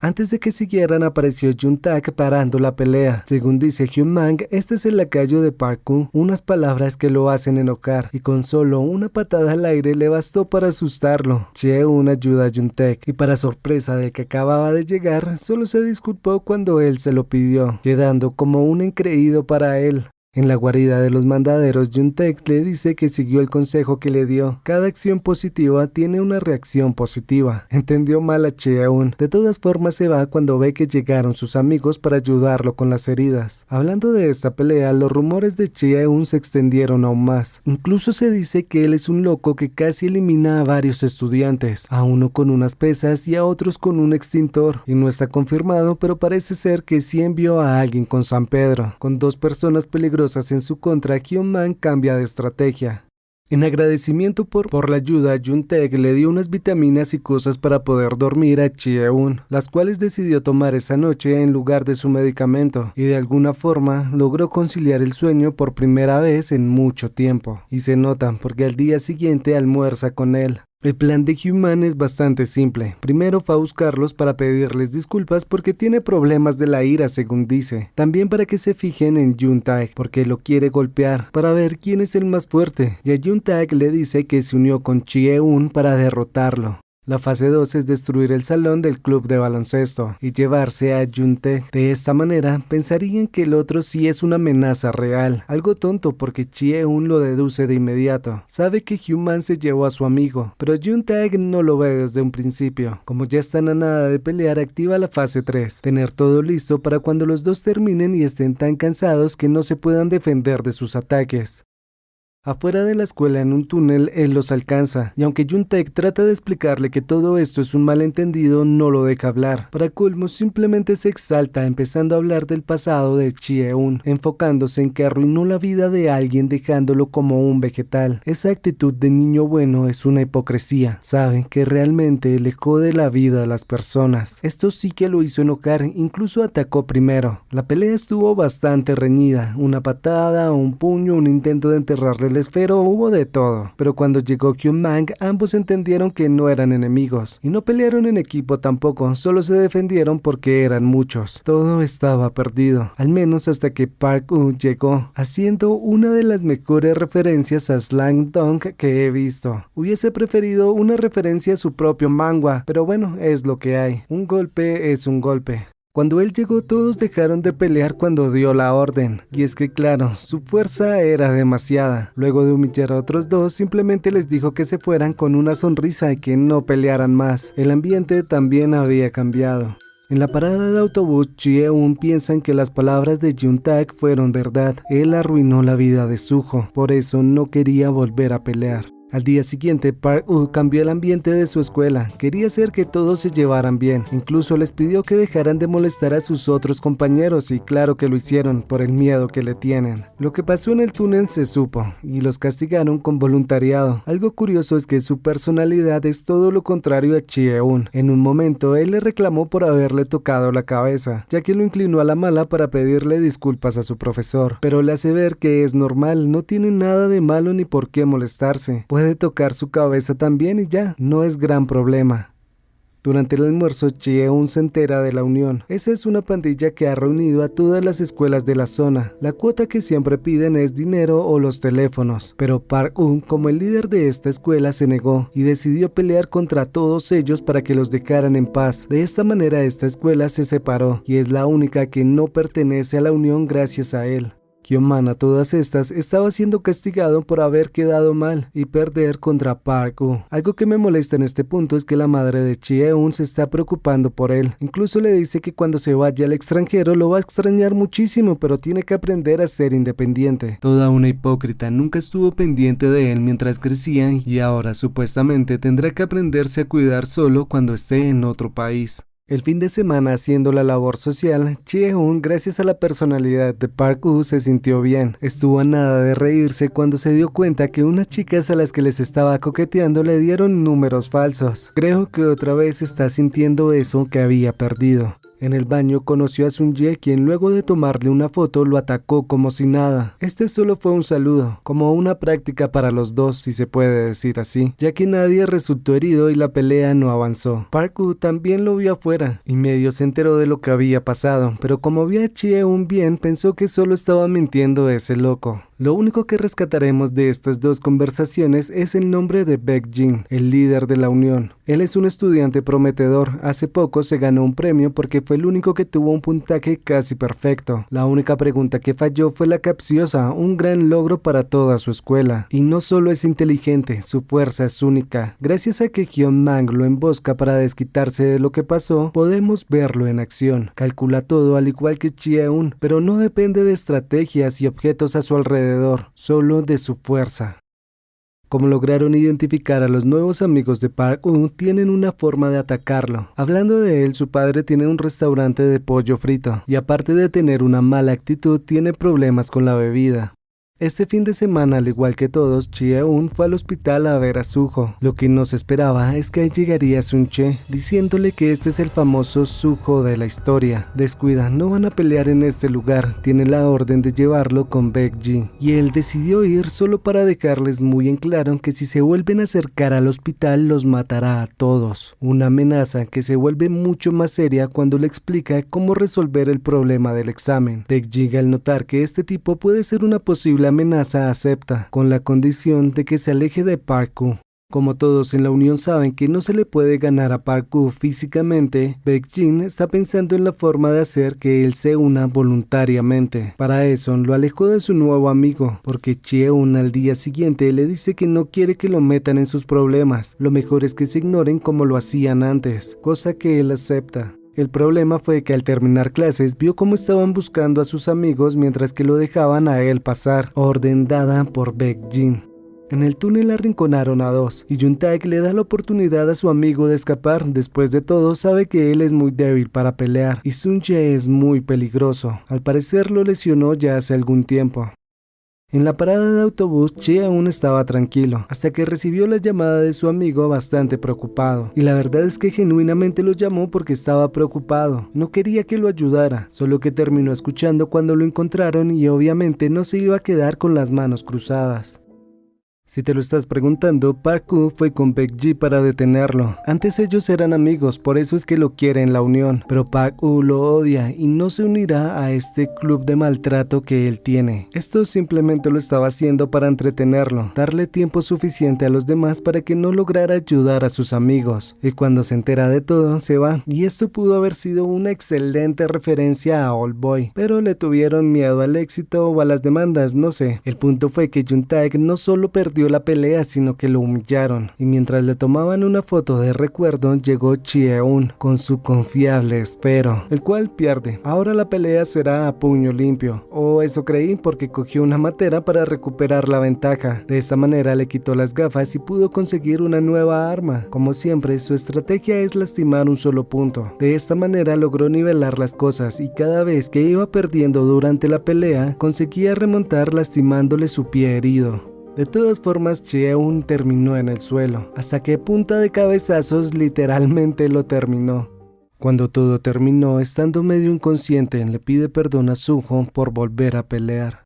Antes de que siguieran apareció Jung-taek parando la pelea. Según dice Hyun-man, este es el lacayo de Park-gu, unas palabras que lo hacen enojar, y con solo una patada al aire le bastó para asustarlo. Chie-un ayuda a Jung-taek, y para sorpresa del que acababa de llegar, solo se disculpó cuando él se lo pidió, quedando como un engreído para él. En la guarida de los mandaderos, Jung-taek le dice que siguió el consejo que le dio. Cada acción positiva tiene una reacción positiva. Entendió mal a Chie-un. De todas formas se va cuando ve que llegaron sus amigos para ayudarlo con las heridas. Hablando de esta pelea, los rumores de Chie-un se extendieron aún más. Incluso se dice que él es un loco que casi elimina a varios estudiantes, a uno con unas pesas y a otros con un extintor. Y no está confirmado, pero parece ser que sí envió a alguien con San Pedro. Con dos personas peligrosas en su contra, Hyun-man cambia de estrategia. En agradecimiento por la ayuda, Jung-taek le dio unas vitaminas y cosas para poder dormir a Chie-un, las cuales decidió tomar esa noche en lugar de su medicamento, y de alguna forma logró conciliar el sueño por primera vez en mucho tiempo. Y se nota porque al día siguiente almuerza con él. El plan de Hyun-man es bastante simple. Primero fue a buscarlos para pedirles disculpas porque tiene problemas de la ira, según dice. También para que se fijen en Jung-taek, porque lo quiere golpear, para ver quién es el más fuerte. Y a Jung-taek le dice que se unió con Chie-un para derrotarlo. La fase 2 es destruir el salón del club de baloncesto y llevarse a Jung-taek. De esta manera, pensarían que el otro sí es una amenaza real. Algo tonto porque Chie-un lo deduce de inmediato. Sabe que Hyun-man se llevó a su amigo, pero Jung-taek no lo ve desde un principio. Como ya están a nada de pelear, activa la fase 3. Tener todo listo para cuando los dos terminen y estén tan cansados que no se puedan defender de sus ataques. Afuera de la escuela en un túnel, él los alcanza, y aunque Jung-taek trata de explicarle que todo esto es un malentendido, no lo deja hablar. Para colmo, simplemente se exalta empezando a hablar del pasado de Chie-un, enfocándose en que arruinó la vida de alguien dejándolo como un vegetal. Esa actitud de niño bueno es una hipocresía. Saben que realmente le jode la vida a las personas. Esto sí que lo hizo enojar, incluso atacó primero. La pelea estuvo bastante reñida, una patada, un puño, un intento de enterrarle el esfero, hubo de todo, pero cuando llegó Hyun-man, ambos entendieron que no eran enemigos, y no pelearon en equipo tampoco, solo se defendieron porque eran muchos. Todo estaba perdido, al menos hasta que Park-woo llegó, haciendo una de las mejores referencias a Slam Dunk que he visto. Hubiese preferido una referencia a su propio manga, pero bueno, es lo que hay. Un golpe es un golpe. Cuando él llegó, todos dejaron de pelear cuando dio la orden, y es que claro, su fuerza era demasiada. Luego de humillar a otros dos, simplemente les dijo que se fueran con una sonrisa y que no pelearan más. El ambiente también había cambiado. En la parada de autobús, Chie-un piensa en que las palabras de Jung-taek fueron verdad. Él arruinó la vida de Suho, por eso no quería volver a pelear. Al día siguiente, Park-woo cambió el ambiente de su escuela. Quería hacer que todos se llevaran bien. Incluso les pidió que dejaran de molestar a sus otros compañeros y claro que lo hicieron por el miedo que le tienen. Lo que pasó en el túnel se supo y los castigaron con voluntariado. Algo curioso es que su personalidad es todo lo contrario a Chie-un. En un momento, él le reclamó por haberle tocado la cabeza, ya que lo inclinó a la mala para pedirle disculpas a su profesor. Pero le hace ver que es normal, no tiene nada de malo ni por qué molestarse. Puede tocar su cabeza también y ya, no es gran problema. Durante el almuerzo, Chie-un se entera de la unión. Esa es una pandilla que ha reunido a todas las escuelas de la zona. La cuota que siempre piden es dinero o los teléfonos, pero Park-woo, como el líder de esta escuela, se negó y decidió pelear contra todos ellos para que los dejaran en paz. De esta manera esta escuela se separó y es la única que no pertenece a la unión gracias a él. Hyun-man a todas estas estaba siendo castigado por haber quedado mal y perder contra Park-woo. Algo que me molesta en este punto es que la madre de Chie-un se está preocupando por él. Incluso le dice que cuando se vaya al extranjero lo va a extrañar muchísimo, pero tiene que aprender a ser independiente. Toda una hipócrita, nunca estuvo pendiente de él mientras crecía y ahora supuestamente tendrá que aprenderse a cuidar solo cuando esté en otro país. El fin de semana haciendo la labor social, Chie-un, gracias a la personalidad de Park-woo, se sintió bien. Estuvo a nada de reírse cuando se dio cuenta que unas chicas a las que les estaba coqueteando le dieron números falsos. Creo que otra vez está sintiendo eso que había perdido. En el baño conoció a Sun-jae, quien luego de tomarle una foto lo atacó como si nada. Este solo fue un saludo, como una práctica para los dos, si se puede decir así, ya que nadie resultó herido y la pelea no avanzó. Park-woo también lo vio afuera y medio se enteró de lo que había pasado, pero como vio a Chie-un bien, pensó que solo estaba mintiendo ese loco. Lo único que rescataremos de estas dos conversaciones es el nombre de Baek-jin, el líder de la unión. Él es un estudiante prometedor. Hace poco se ganó un premio porque fue el único que tuvo un puntaje casi perfecto. La única pregunta que falló fue la capciosa, un gran logro para toda su escuela. Y no solo es inteligente, su fuerza es única. Gracias a que Hyun-man lo embosca para desquitarse de lo que pasó, podemos verlo en acción. Calcula todo al igual que Chie-un, pero no depende de estrategias y objetos a su alrededor, solo de su fuerza. Como lograron identificar a los nuevos amigos de Park-woo, tienen una forma de atacarlo. Hablando de él, su padre tiene un restaurante de pollo frito, y aparte de tener una mala actitud, tiene problemas con la bebida. Este fin de semana, al igual que todos, Chie-un fue al hospital a ver a Suho. Lo que no se esperaba es que ahí llegaría Sun-chae, diciéndole que este es el famoso Suho de la historia. Descuida, no van a pelear en este lugar, tiene la orden de llevarlo con Baek-jin. Y él decidió ir solo para dejarles muy en claro que si se vuelven a acercar al hospital los matará a todos. Una amenaza que se vuelve mucho más seria cuando le explica cómo resolver el problema del examen. Baek-jin, al notar que este tipo puede ser una posible amenaza, acepta, con la condición de que se aleje de Park-woo. Como todos en la unión saben que no se le puede ganar a Park-woo físicamente, Baek-jin está pensando en la forma de hacer que él se una voluntariamente. Para eso lo alejó de su nuevo amigo, porque Chie-un al día siguiente le dice que no quiere que lo metan en sus problemas, lo mejor es que se ignoren como lo hacían antes, cosa que él acepta. El problema fue que al terminar clases vio cómo estaban buscando a sus amigos mientras que lo dejaban a él pasar, orden dada por Baek-jin. En el túnel arrinconaron a dos, y Jun-taek le da la oportunidad a su amigo de escapar. Después de todo, sabe que él es muy débil para pelear, y Sun-jae es muy peligroso. Al parecer lo lesionó ya hace algún tiempo. En la parada de autobús, Chie aún estaba tranquilo, hasta que recibió la llamada de su amigo bastante preocupado. Y la verdad es que genuinamente lo llamó porque estaba preocupado, no quería que lo ayudara, solo que terminó escuchando cuando lo encontraron y obviamente no se iba a quedar con las manos cruzadas. Si te lo estás preguntando, Park-woo fue con Baek-ji para detenerlo. Antes ellos eran amigos, por eso es que lo quiere en la unión, pero Park-woo lo odia y no se unirá a este club de maltrato que él tiene. Esto simplemente lo estaba haciendo para entretenerlo, darle tiempo suficiente a los demás para que no lograra ayudar a sus amigos. Y cuando se entera de todo, se va. Y esto pudo haber sido una excelente referencia a Old Boy, pero le tuvieron miedo al éxito o a las demandas, no sé. El punto fue que Jun-taek no solo perdió la pelea, sino que lo humillaron, y mientras le tomaban una foto de recuerdo, llegó Chie-un con su confiable esfero, el cual pierde. Ahora la pelea será a puño limpio, o eso creí, porque cogió una matera para recuperar la ventaja. De esta manera le quitó las gafas y pudo conseguir una nueva arma. Como siempre, su estrategia es lastimar un solo punto. De esta manera logró nivelar las cosas, y cada vez que iba perdiendo durante la pelea, conseguía remontar lastimándole su pie herido. De todas formas, Chie-un terminó en el suelo, hasta que punta de cabezazos literalmente lo terminó. Cuando todo terminó, estando medio inconsciente, le pide perdón a Suho por volver a pelear.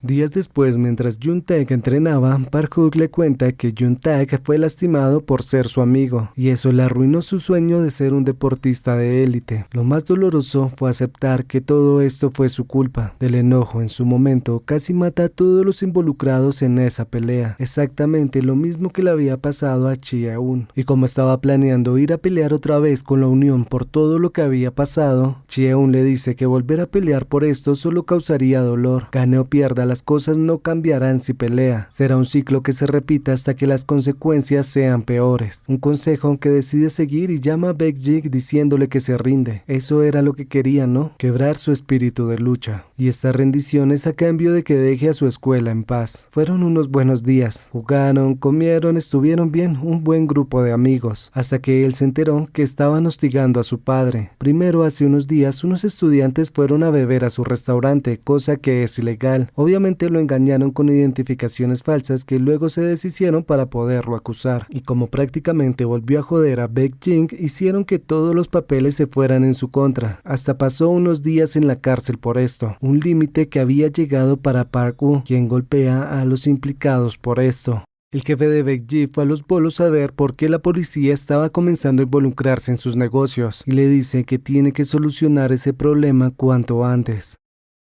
Días después, mientras Jun-taek entrenaba, Park-wook le cuenta que Jun-taek fue lastimado por ser su amigo, y eso le arruinó su sueño de ser un deportista de élite. Lo más doloroso fue aceptar que todo esto fue su culpa. Del enojo en su momento, casi mata a todos los involucrados en esa pelea, exactamente lo mismo que le había pasado a Chie-un. Y como estaba planeando ir a pelear otra vez con la unión por todo lo que había pasado, Chie-un le dice que volver a pelear por esto solo causaría dolor. Gane o pierda, las cosas no cambiarán si pelea. Será un ciclo que se repita hasta que las consecuencias sean peores. Un consejo que decide seguir y llama a Baek-ji diciéndole que se rinde. Eso era lo que quería, ¿no? Quebrar su espíritu de lucha. Y esta rendición es a cambio de que deje a su escuela en paz. Fueron unos buenos días. Jugaron, comieron, estuvieron bien, un buen grupo de amigos. Hasta que él se enteró que estaban hostigando a su padre. Primero, hace unos días, unos estudiantes fueron a beber a su restaurante, cosa que es ilegal. Obviamente lo engañaron con identificaciones falsas que luego se deshicieron para poderlo acusar. Y como prácticamente volvió a joder a Baek-ji, hicieron que todos los papeles se fueran en su contra. Hasta pasó unos días en la cárcel por esto. Un límite que había llegado para Park-woo, quien golpea a los implicados por esto. El jefe de Baek-ji fue a los bolos a ver por qué la policía estaba comenzando a involucrarse en sus negocios y le dice que tiene que solucionar ese problema cuanto antes.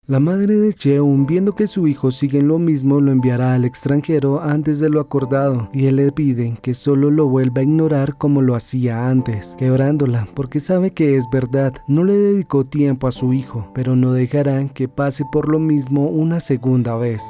La madre de Chie-un, viendo que su hijo sigue en lo mismo, lo enviará al extranjero antes de lo acordado, y él le pide que solo lo vuelva a ignorar como lo hacía antes, quebrándola, porque sabe que es verdad, no le dedicó tiempo a su hijo, pero no dejarán que pase por lo mismo una segunda vez.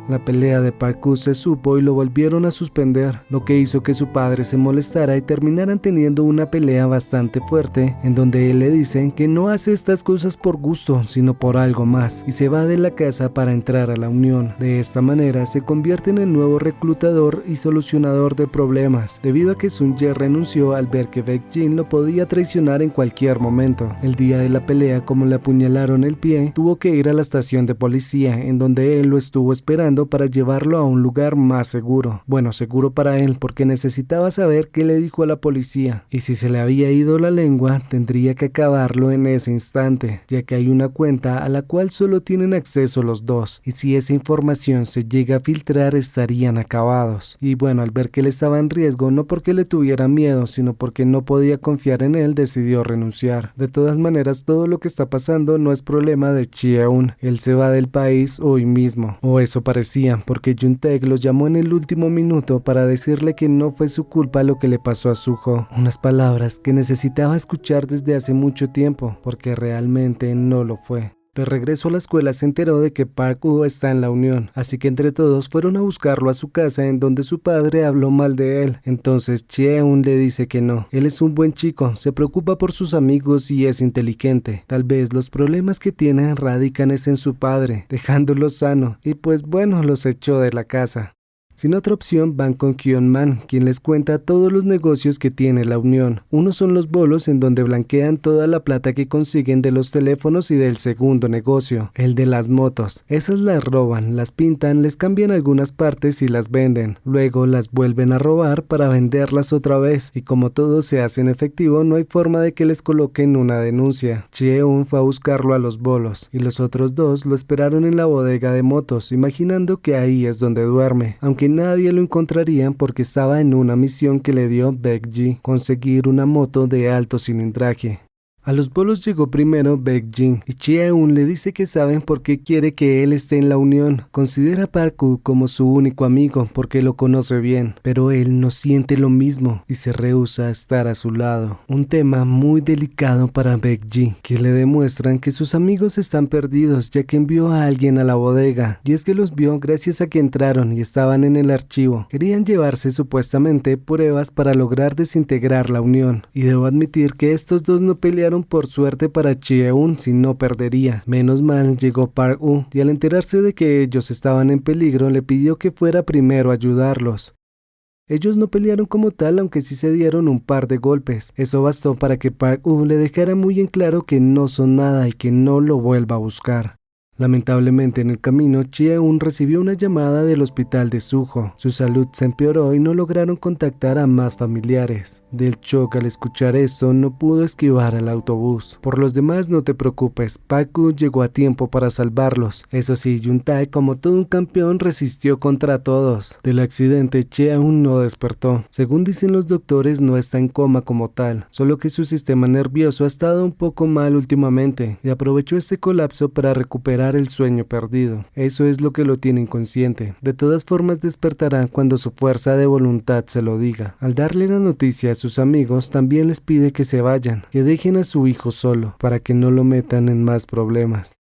La pelea de Park-woo se supo y lo volvieron a suspender, lo que hizo que su padre se molestara y terminaran teniendo una pelea bastante fuerte, en donde él le dice que no hace estas cosas por gusto, sino por algo más, y se va de la casa para entrar a la unión. De esta manera se convierte en el nuevo reclutador y solucionador de problemas, debido a que Sun-jae renunció al ver que Baek-ji lo podía traicionar en cualquier momento. El día de la pelea, como le apuñalaron el pie, tuvo que ir a la estación de policía, en donde él lo estuvo esperando para llevarlo a un lugar más seguro. Bueno, seguro para él, porque necesitaba saber qué le dijo a la policía, y si se le había ido la lengua, tendría que acabarlo en ese instante, ya que hay una cuenta a la cual solo tienen acceso los dos, y si esa información se llega a filtrar, estarían acabados. Y bueno, al ver que él estaba en riesgo, no porque le tuviera miedo, sino porque no podía confiar en él, decidió renunciar. De todas maneras, todo lo que está pasando no es problema de Chie-un, él se va del país hoy mismo, o eso parece. parecía, porque Jung-taek los llamó en el último minuto para decirle que no fue su culpa lo que le pasó a Suho. Unas palabras que necesitaba escuchar desde hace mucho tiempo, porque realmente no lo fue. De regreso a la escuela se enteró de que Park-woo está en la Unión, así que entre todos fueron a buscarlo a su casa, en donde su padre habló mal de él. Entonces Chie-un le dice que no, él es un buen chico, se preocupa por sus amigos y es inteligente. Tal vez los problemas que tiene radican en su padre, dejándolo sano, y pues bueno, los echó de la casa. Sin otra opción van con Kyung-man, quien les cuenta todos los negocios que tiene la Unión. Uno son los bolos, en donde blanquean toda la plata que consiguen de los teléfonos, y del segundo negocio, el de las motos. Esas las roban, las pintan, les cambian algunas partes y las venden. Luego las vuelven a robar para venderlas otra vez, y como todo se hace en efectivo, no hay forma de que les coloquen una denuncia. Chie-un fue a buscarlo a los bolos, y los otros dos lo esperaron en la bodega de motos, imaginando que ahí es donde duerme, aunque nadie lo encontraría porque estaba en una misión que le dio Baek-ji, conseguir una moto de alto cilindraje. A los bolos llegó primero Baek-ji y Chie-un le dice que saben por qué quiere que él esté en la Unión. Considera a Park-woo como su único amigo porque lo conoce bien, pero él no siente lo mismo y se rehúsa a estar a su lado. Un tema muy delicado para Baek-ji, que le demuestran que sus amigos están perdidos, ya que envió a alguien a la bodega, y es que los vio gracias a que entraron y estaban en el archivo. Querían llevarse supuestamente pruebas para lograr desintegrar la Unión, y debo admitir que estos dos no pelearon por suerte para Chie-un, si no perdería. Menos mal llegó Park-woo, y al enterarse de que ellos estaban en peligro le pidió que fuera primero a ayudarlos. Ellos no pelearon como tal, aunque sí se dieron un par de golpes. Eso bastó para que Park-woo le dejara muy en claro que no son nada y que no lo vuelva a buscar. Lamentablemente en el camino, Chie-un recibió una llamada del hospital de Suho. Su salud se empeoró y no lograron contactar a más familiares. Del shock al escuchar esto, no pudo esquivar al autobús. Por los demás no te preocupes, Park-woo llegó a tiempo para salvarlos. Eso sí, Jung-taek, como todo un campeón, resistió contra todos. Del accidente, Chie-un no despertó. Según dicen los doctores, no está en coma como tal, solo que su sistema nervioso ha estado un poco mal últimamente, y aprovechó este colapso para recuperar el sueño perdido. Eso es lo que lo tiene inconsciente. De todas formas despertará cuando su fuerza de voluntad se lo diga. Al darle la noticia a sus amigos, también les pide que se vayan, que dejen a su hijo solo, para que no lo metan en más problemas.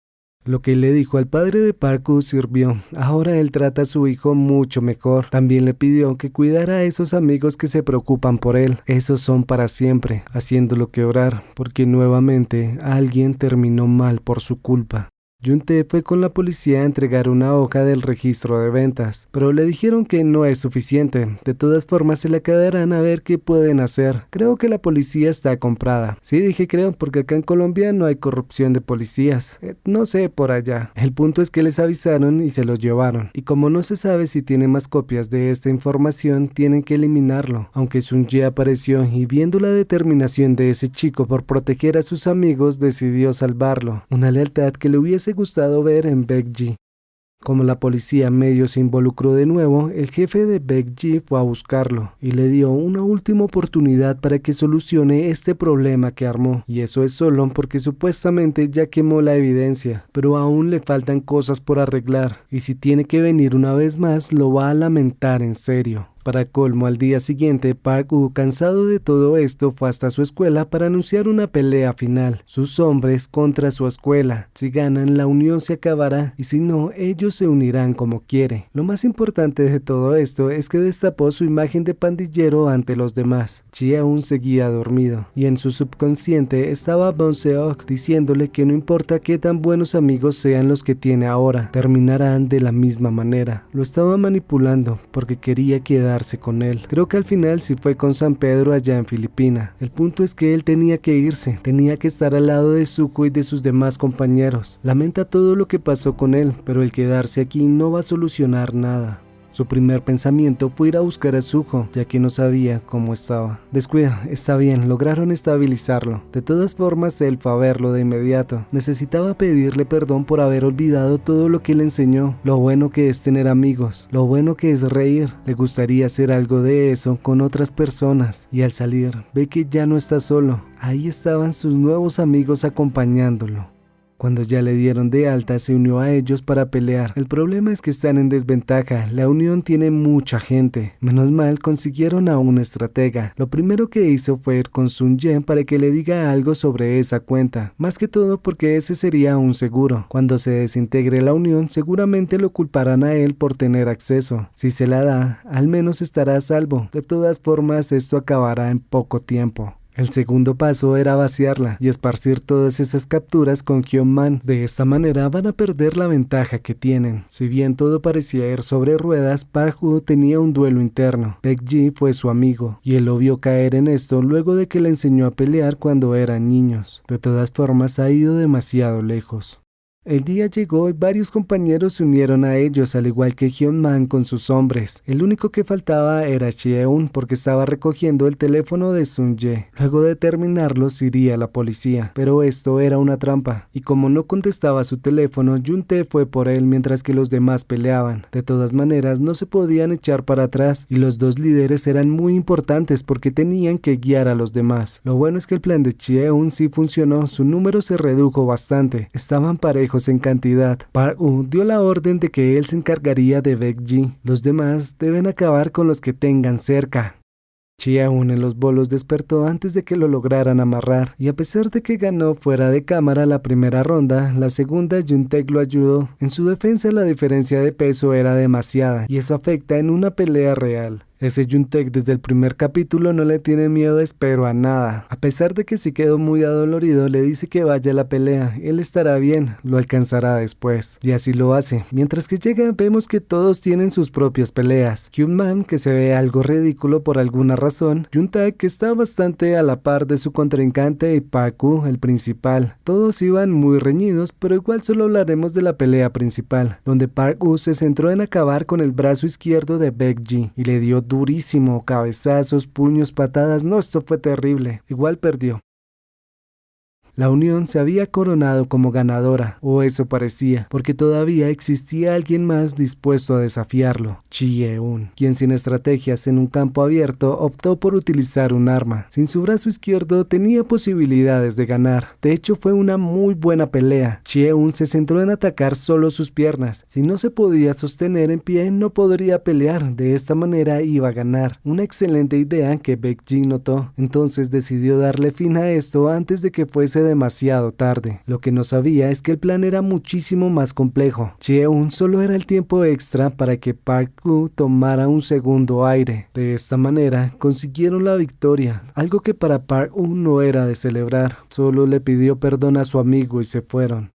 Lo que le dijo al padre de Park-woo sirvió. Ahora él trata a su hijo mucho mejor. También le pidió que cuidara a esos amigos que se preocupan por él. Esos son para siempre, haciéndolo quebrar, porque nuevamente alguien terminó mal por su culpa. Jung-tae fue con la policía a entregar una hoja del registro de ventas, pero le dijeron que no es suficiente. De todas formas se la quedarán a ver qué pueden hacer. Creo que la policía está comprada. Sí, dije creo, porque acá en Colombia no hay corrupción de policías. No sé por allá. El punto es que les avisaron y se lo llevaron. Y como no se sabe si tiene más copias de esta información, tienen que eliminarlo. Aunque Sun-ji apareció y viendo la determinación de ese chico por proteger a sus amigos, decidió salvarlo. Una lealtad que le hubiese gustado ver en Baek-ji. Como la policía medio se involucró de nuevo, el jefe de Baek-ji fue a buscarlo y le dio una última oportunidad para que solucione este problema que armó. Y eso es solo porque supuestamente ya quemó la evidencia, pero aún le faltan cosas por arreglar, y si tiene que venir una vez más lo va a lamentar en serio. Para colmo, al día siguiente, Park-woo, cansado de todo esto, fue hasta su escuela para anunciar una pelea final. Sus hombres contra su escuela. Si ganan, la unión se acabará, y si no, ellos se unirán como quiere. Lo más importante de todo esto es que destapó su imagen de pandillero ante los demás. Chie aún seguía dormido, y en su subconsciente estaba Bon-seok diciéndole que no importa qué tan buenos amigos sean los que tiene ahora, terminarán de la misma manera. Lo estaba manipulando porque quería quedar con él. Creo que al final sí fue con San Pedro allá en Filipina. El punto es que él tenía que irse, tenía que estar al lado de Suho y de sus demás compañeros. Lamenta todo lo que pasó con él, pero el quedarse aquí no va a solucionar nada. Su primer pensamiento fue ir a buscar a Suho, ya que no sabía cómo estaba. Descuida, está bien, lograron estabilizarlo. De todas formas, él fue a verlo de inmediato. Necesitaba pedirle perdón por haber olvidado todo lo que le enseñó, lo bueno que es tener amigos, lo bueno que es reír. Le gustaría hacer algo de eso con otras personas. Y al salir, ve que ya no está solo. Ahí estaban sus nuevos amigos acompañándolo. Cuando ya le dieron de alta, se unió a ellos para pelear. El problema es que están en desventaja, la unión tiene mucha gente. Menos mal consiguieron a un estratega. Lo primero que hizo fue ir con Sun Ye para que le diga algo sobre esa cuenta. Más que todo porque ese sería un seguro. Cuando se desintegre la unión, seguramente lo culparán a él por tener acceso. Si se la da, al menos estará a salvo. De todas formas, esto acabará en poco tiempo. El segundo paso era vaciarla y esparcir todas esas capturas con Hyun-man. De esta manera van a perder la ventaja que tienen. Si bien todo parecía ir sobre ruedas, Park-woo tenía un duelo interno. Baek-ji fue su amigo y él lo vio caer en esto luego de que le enseñó a pelear cuando eran niños. De todas formas, ha ido demasiado lejos. El día llegó y varios compañeros se unieron a ellos, al igual que Hyun-man con sus hombres. El único que faltaba era Chie-un porque estaba recogiendo el teléfono de Sun Ye. Luego de terminarlo, se iría la policía, pero esto era una trampa. Y como no contestaba su teléfono, Jun-tae fue por él mientras que los demás peleaban. De todas maneras, no se podían echar para atrás y los dos líderes eran muy importantes porque tenían que guiar a los demás. Lo bueno es que el plan de Chie-un sí funcionó, su número se redujo bastante. Estaban parejos en cantidad. Park-woo dio la orden de que él se encargaría de Baek-ji. Los demás deben acabar con los que tengan cerca. Chie-un en los bolos despertó antes de que lo lograran amarrar, y a pesar de que ganó fuera de cámara la primera ronda, la segunda Jun-tae lo ayudó. En su defensa la diferencia de peso era demasiada, y eso afecta en una pelea real. Ese Jun-tae desde el primer capítulo no le tiene miedo, espero, a nada. A pesar de que sí quedó muy adolorido, le dice que vaya a la pelea. Él estará bien, lo alcanzará después. Y así lo hace. Mientras que llega, vemos que todos tienen sus propias peleas. Hyun-man, que se ve algo ridículo por alguna razón. Jun-tae, que está bastante a la par de su contrincante, y Park-woo, el principal. Todos iban muy reñidos, pero igual solo hablaremos de la pelea principal, donde Park-woo se centró en acabar con el brazo izquierdo de Baek-ji y le dio durísimo, cabezazos, puños, patadas. No, esto fue terrible. Igual perdió. La unión se había coronado como ganadora, o eso parecía, porque todavía existía alguien más dispuesto a desafiarlo, Chie-un, quien sin estrategias en un campo abierto optó por utilizar un arma. Sin su brazo izquierdo tenía posibilidades de ganar. De hecho, fue una muy buena pelea. Chie-un se centró en atacar solo sus piernas. Si no se podía sostener en pie, no podría pelear. De esta manera iba a ganar. Una excelente idea que Baek-ji notó. Entonces decidió darle fin a esto antes de que fuese demasiado tarde. Lo que no sabía es que el plan era muchísimo más complejo. Chie-un solo era el tiempo extra para que Park-woo tomara un segundo aire. De esta manera consiguieron la victoria, algo que para Park-woo no era de celebrar. Solo le pidió perdón a su amigo y se fueron.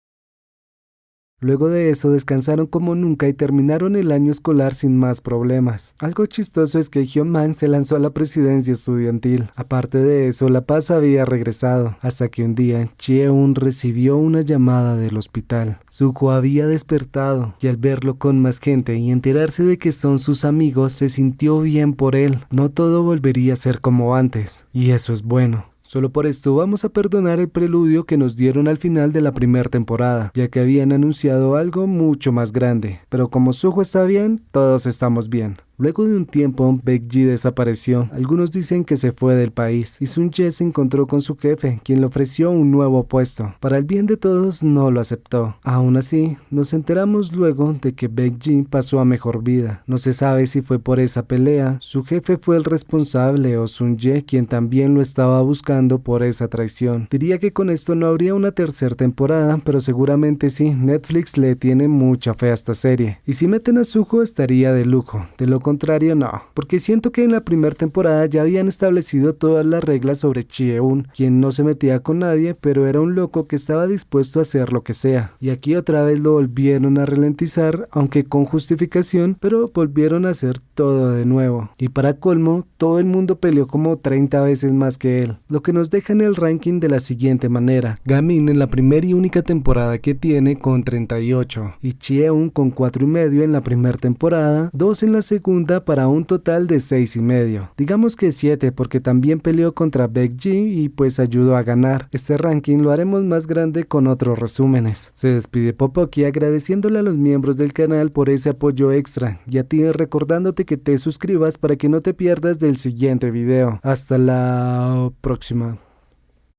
Luego de eso descansaron como nunca y terminaron el año escolar sin más problemas. Algo chistoso es que Hyun-man se lanzó a la presidencia estudiantil. Aparte de eso, la paz había regresado, hasta que un día Chie-un recibió una llamada del hospital. Suho había despertado y al verlo con más gente y enterarse de que son sus amigos, se sintió bien por él. No todo volvería a ser como antes, y eso es bueno. Solo por esto vamos a perdonar el preludio que nos dieron al final de la primera temporada, ya que habían anunciado algo mucho más grande. Pero como Suho está bien, todos estamos bien. Luego de un tiempo, Baek-ji desapareció. Algunos dicen que se fue del país y Sun Ye se encontró con su jefe, quien le ofreció un nuevo puesto. Para el bien de todos, no lo aceptó. Aún así, nos enteramos luego de que Baek-ji pasó a mejor vida. No se sabe si fue por esa pelea, su jefe fue el responsable o Sun Ye, quien también lo estaba buscando por esa traición. Diría que con esto no habría una tercera temporada, pero seguramente sí. Netflix le tiene mucha fe a esta serie. Y si meten a Suho estaría de lujo. De lo contrario, no, porque siento que en la primera temporada ya habían establecido todas las reglas sobre Chie-un, quien no se metía con nadie, pero era un loco que estaba dispuesto a hacer lo que sea. Y aquí otra vez lo volvieron a ralentizar, aunque con justificación, pero volvieron a hacer todo de nuevo. Y para colmo, todo el mundo peleó como 30 veces más que él, lo que nos deja en el ranking de la siguiente manera: Gamin en la primera y única temporada que tiene con 38, y Chie-un con 4,5 en la primera temporada, 2 en la segunda, para un total de 6,5. Digamos que 7 porque también peleó contra Baek-ji y pues ayudó a ganar. Este ranking lo haremos más grande con otros resúmenes. Se despide Popoki agradeciéndole a los miembros del canal por ese apoyo extra y a ti recordándote que te suscribas para que no te pierdas del siguiente video. Hasta la próxima.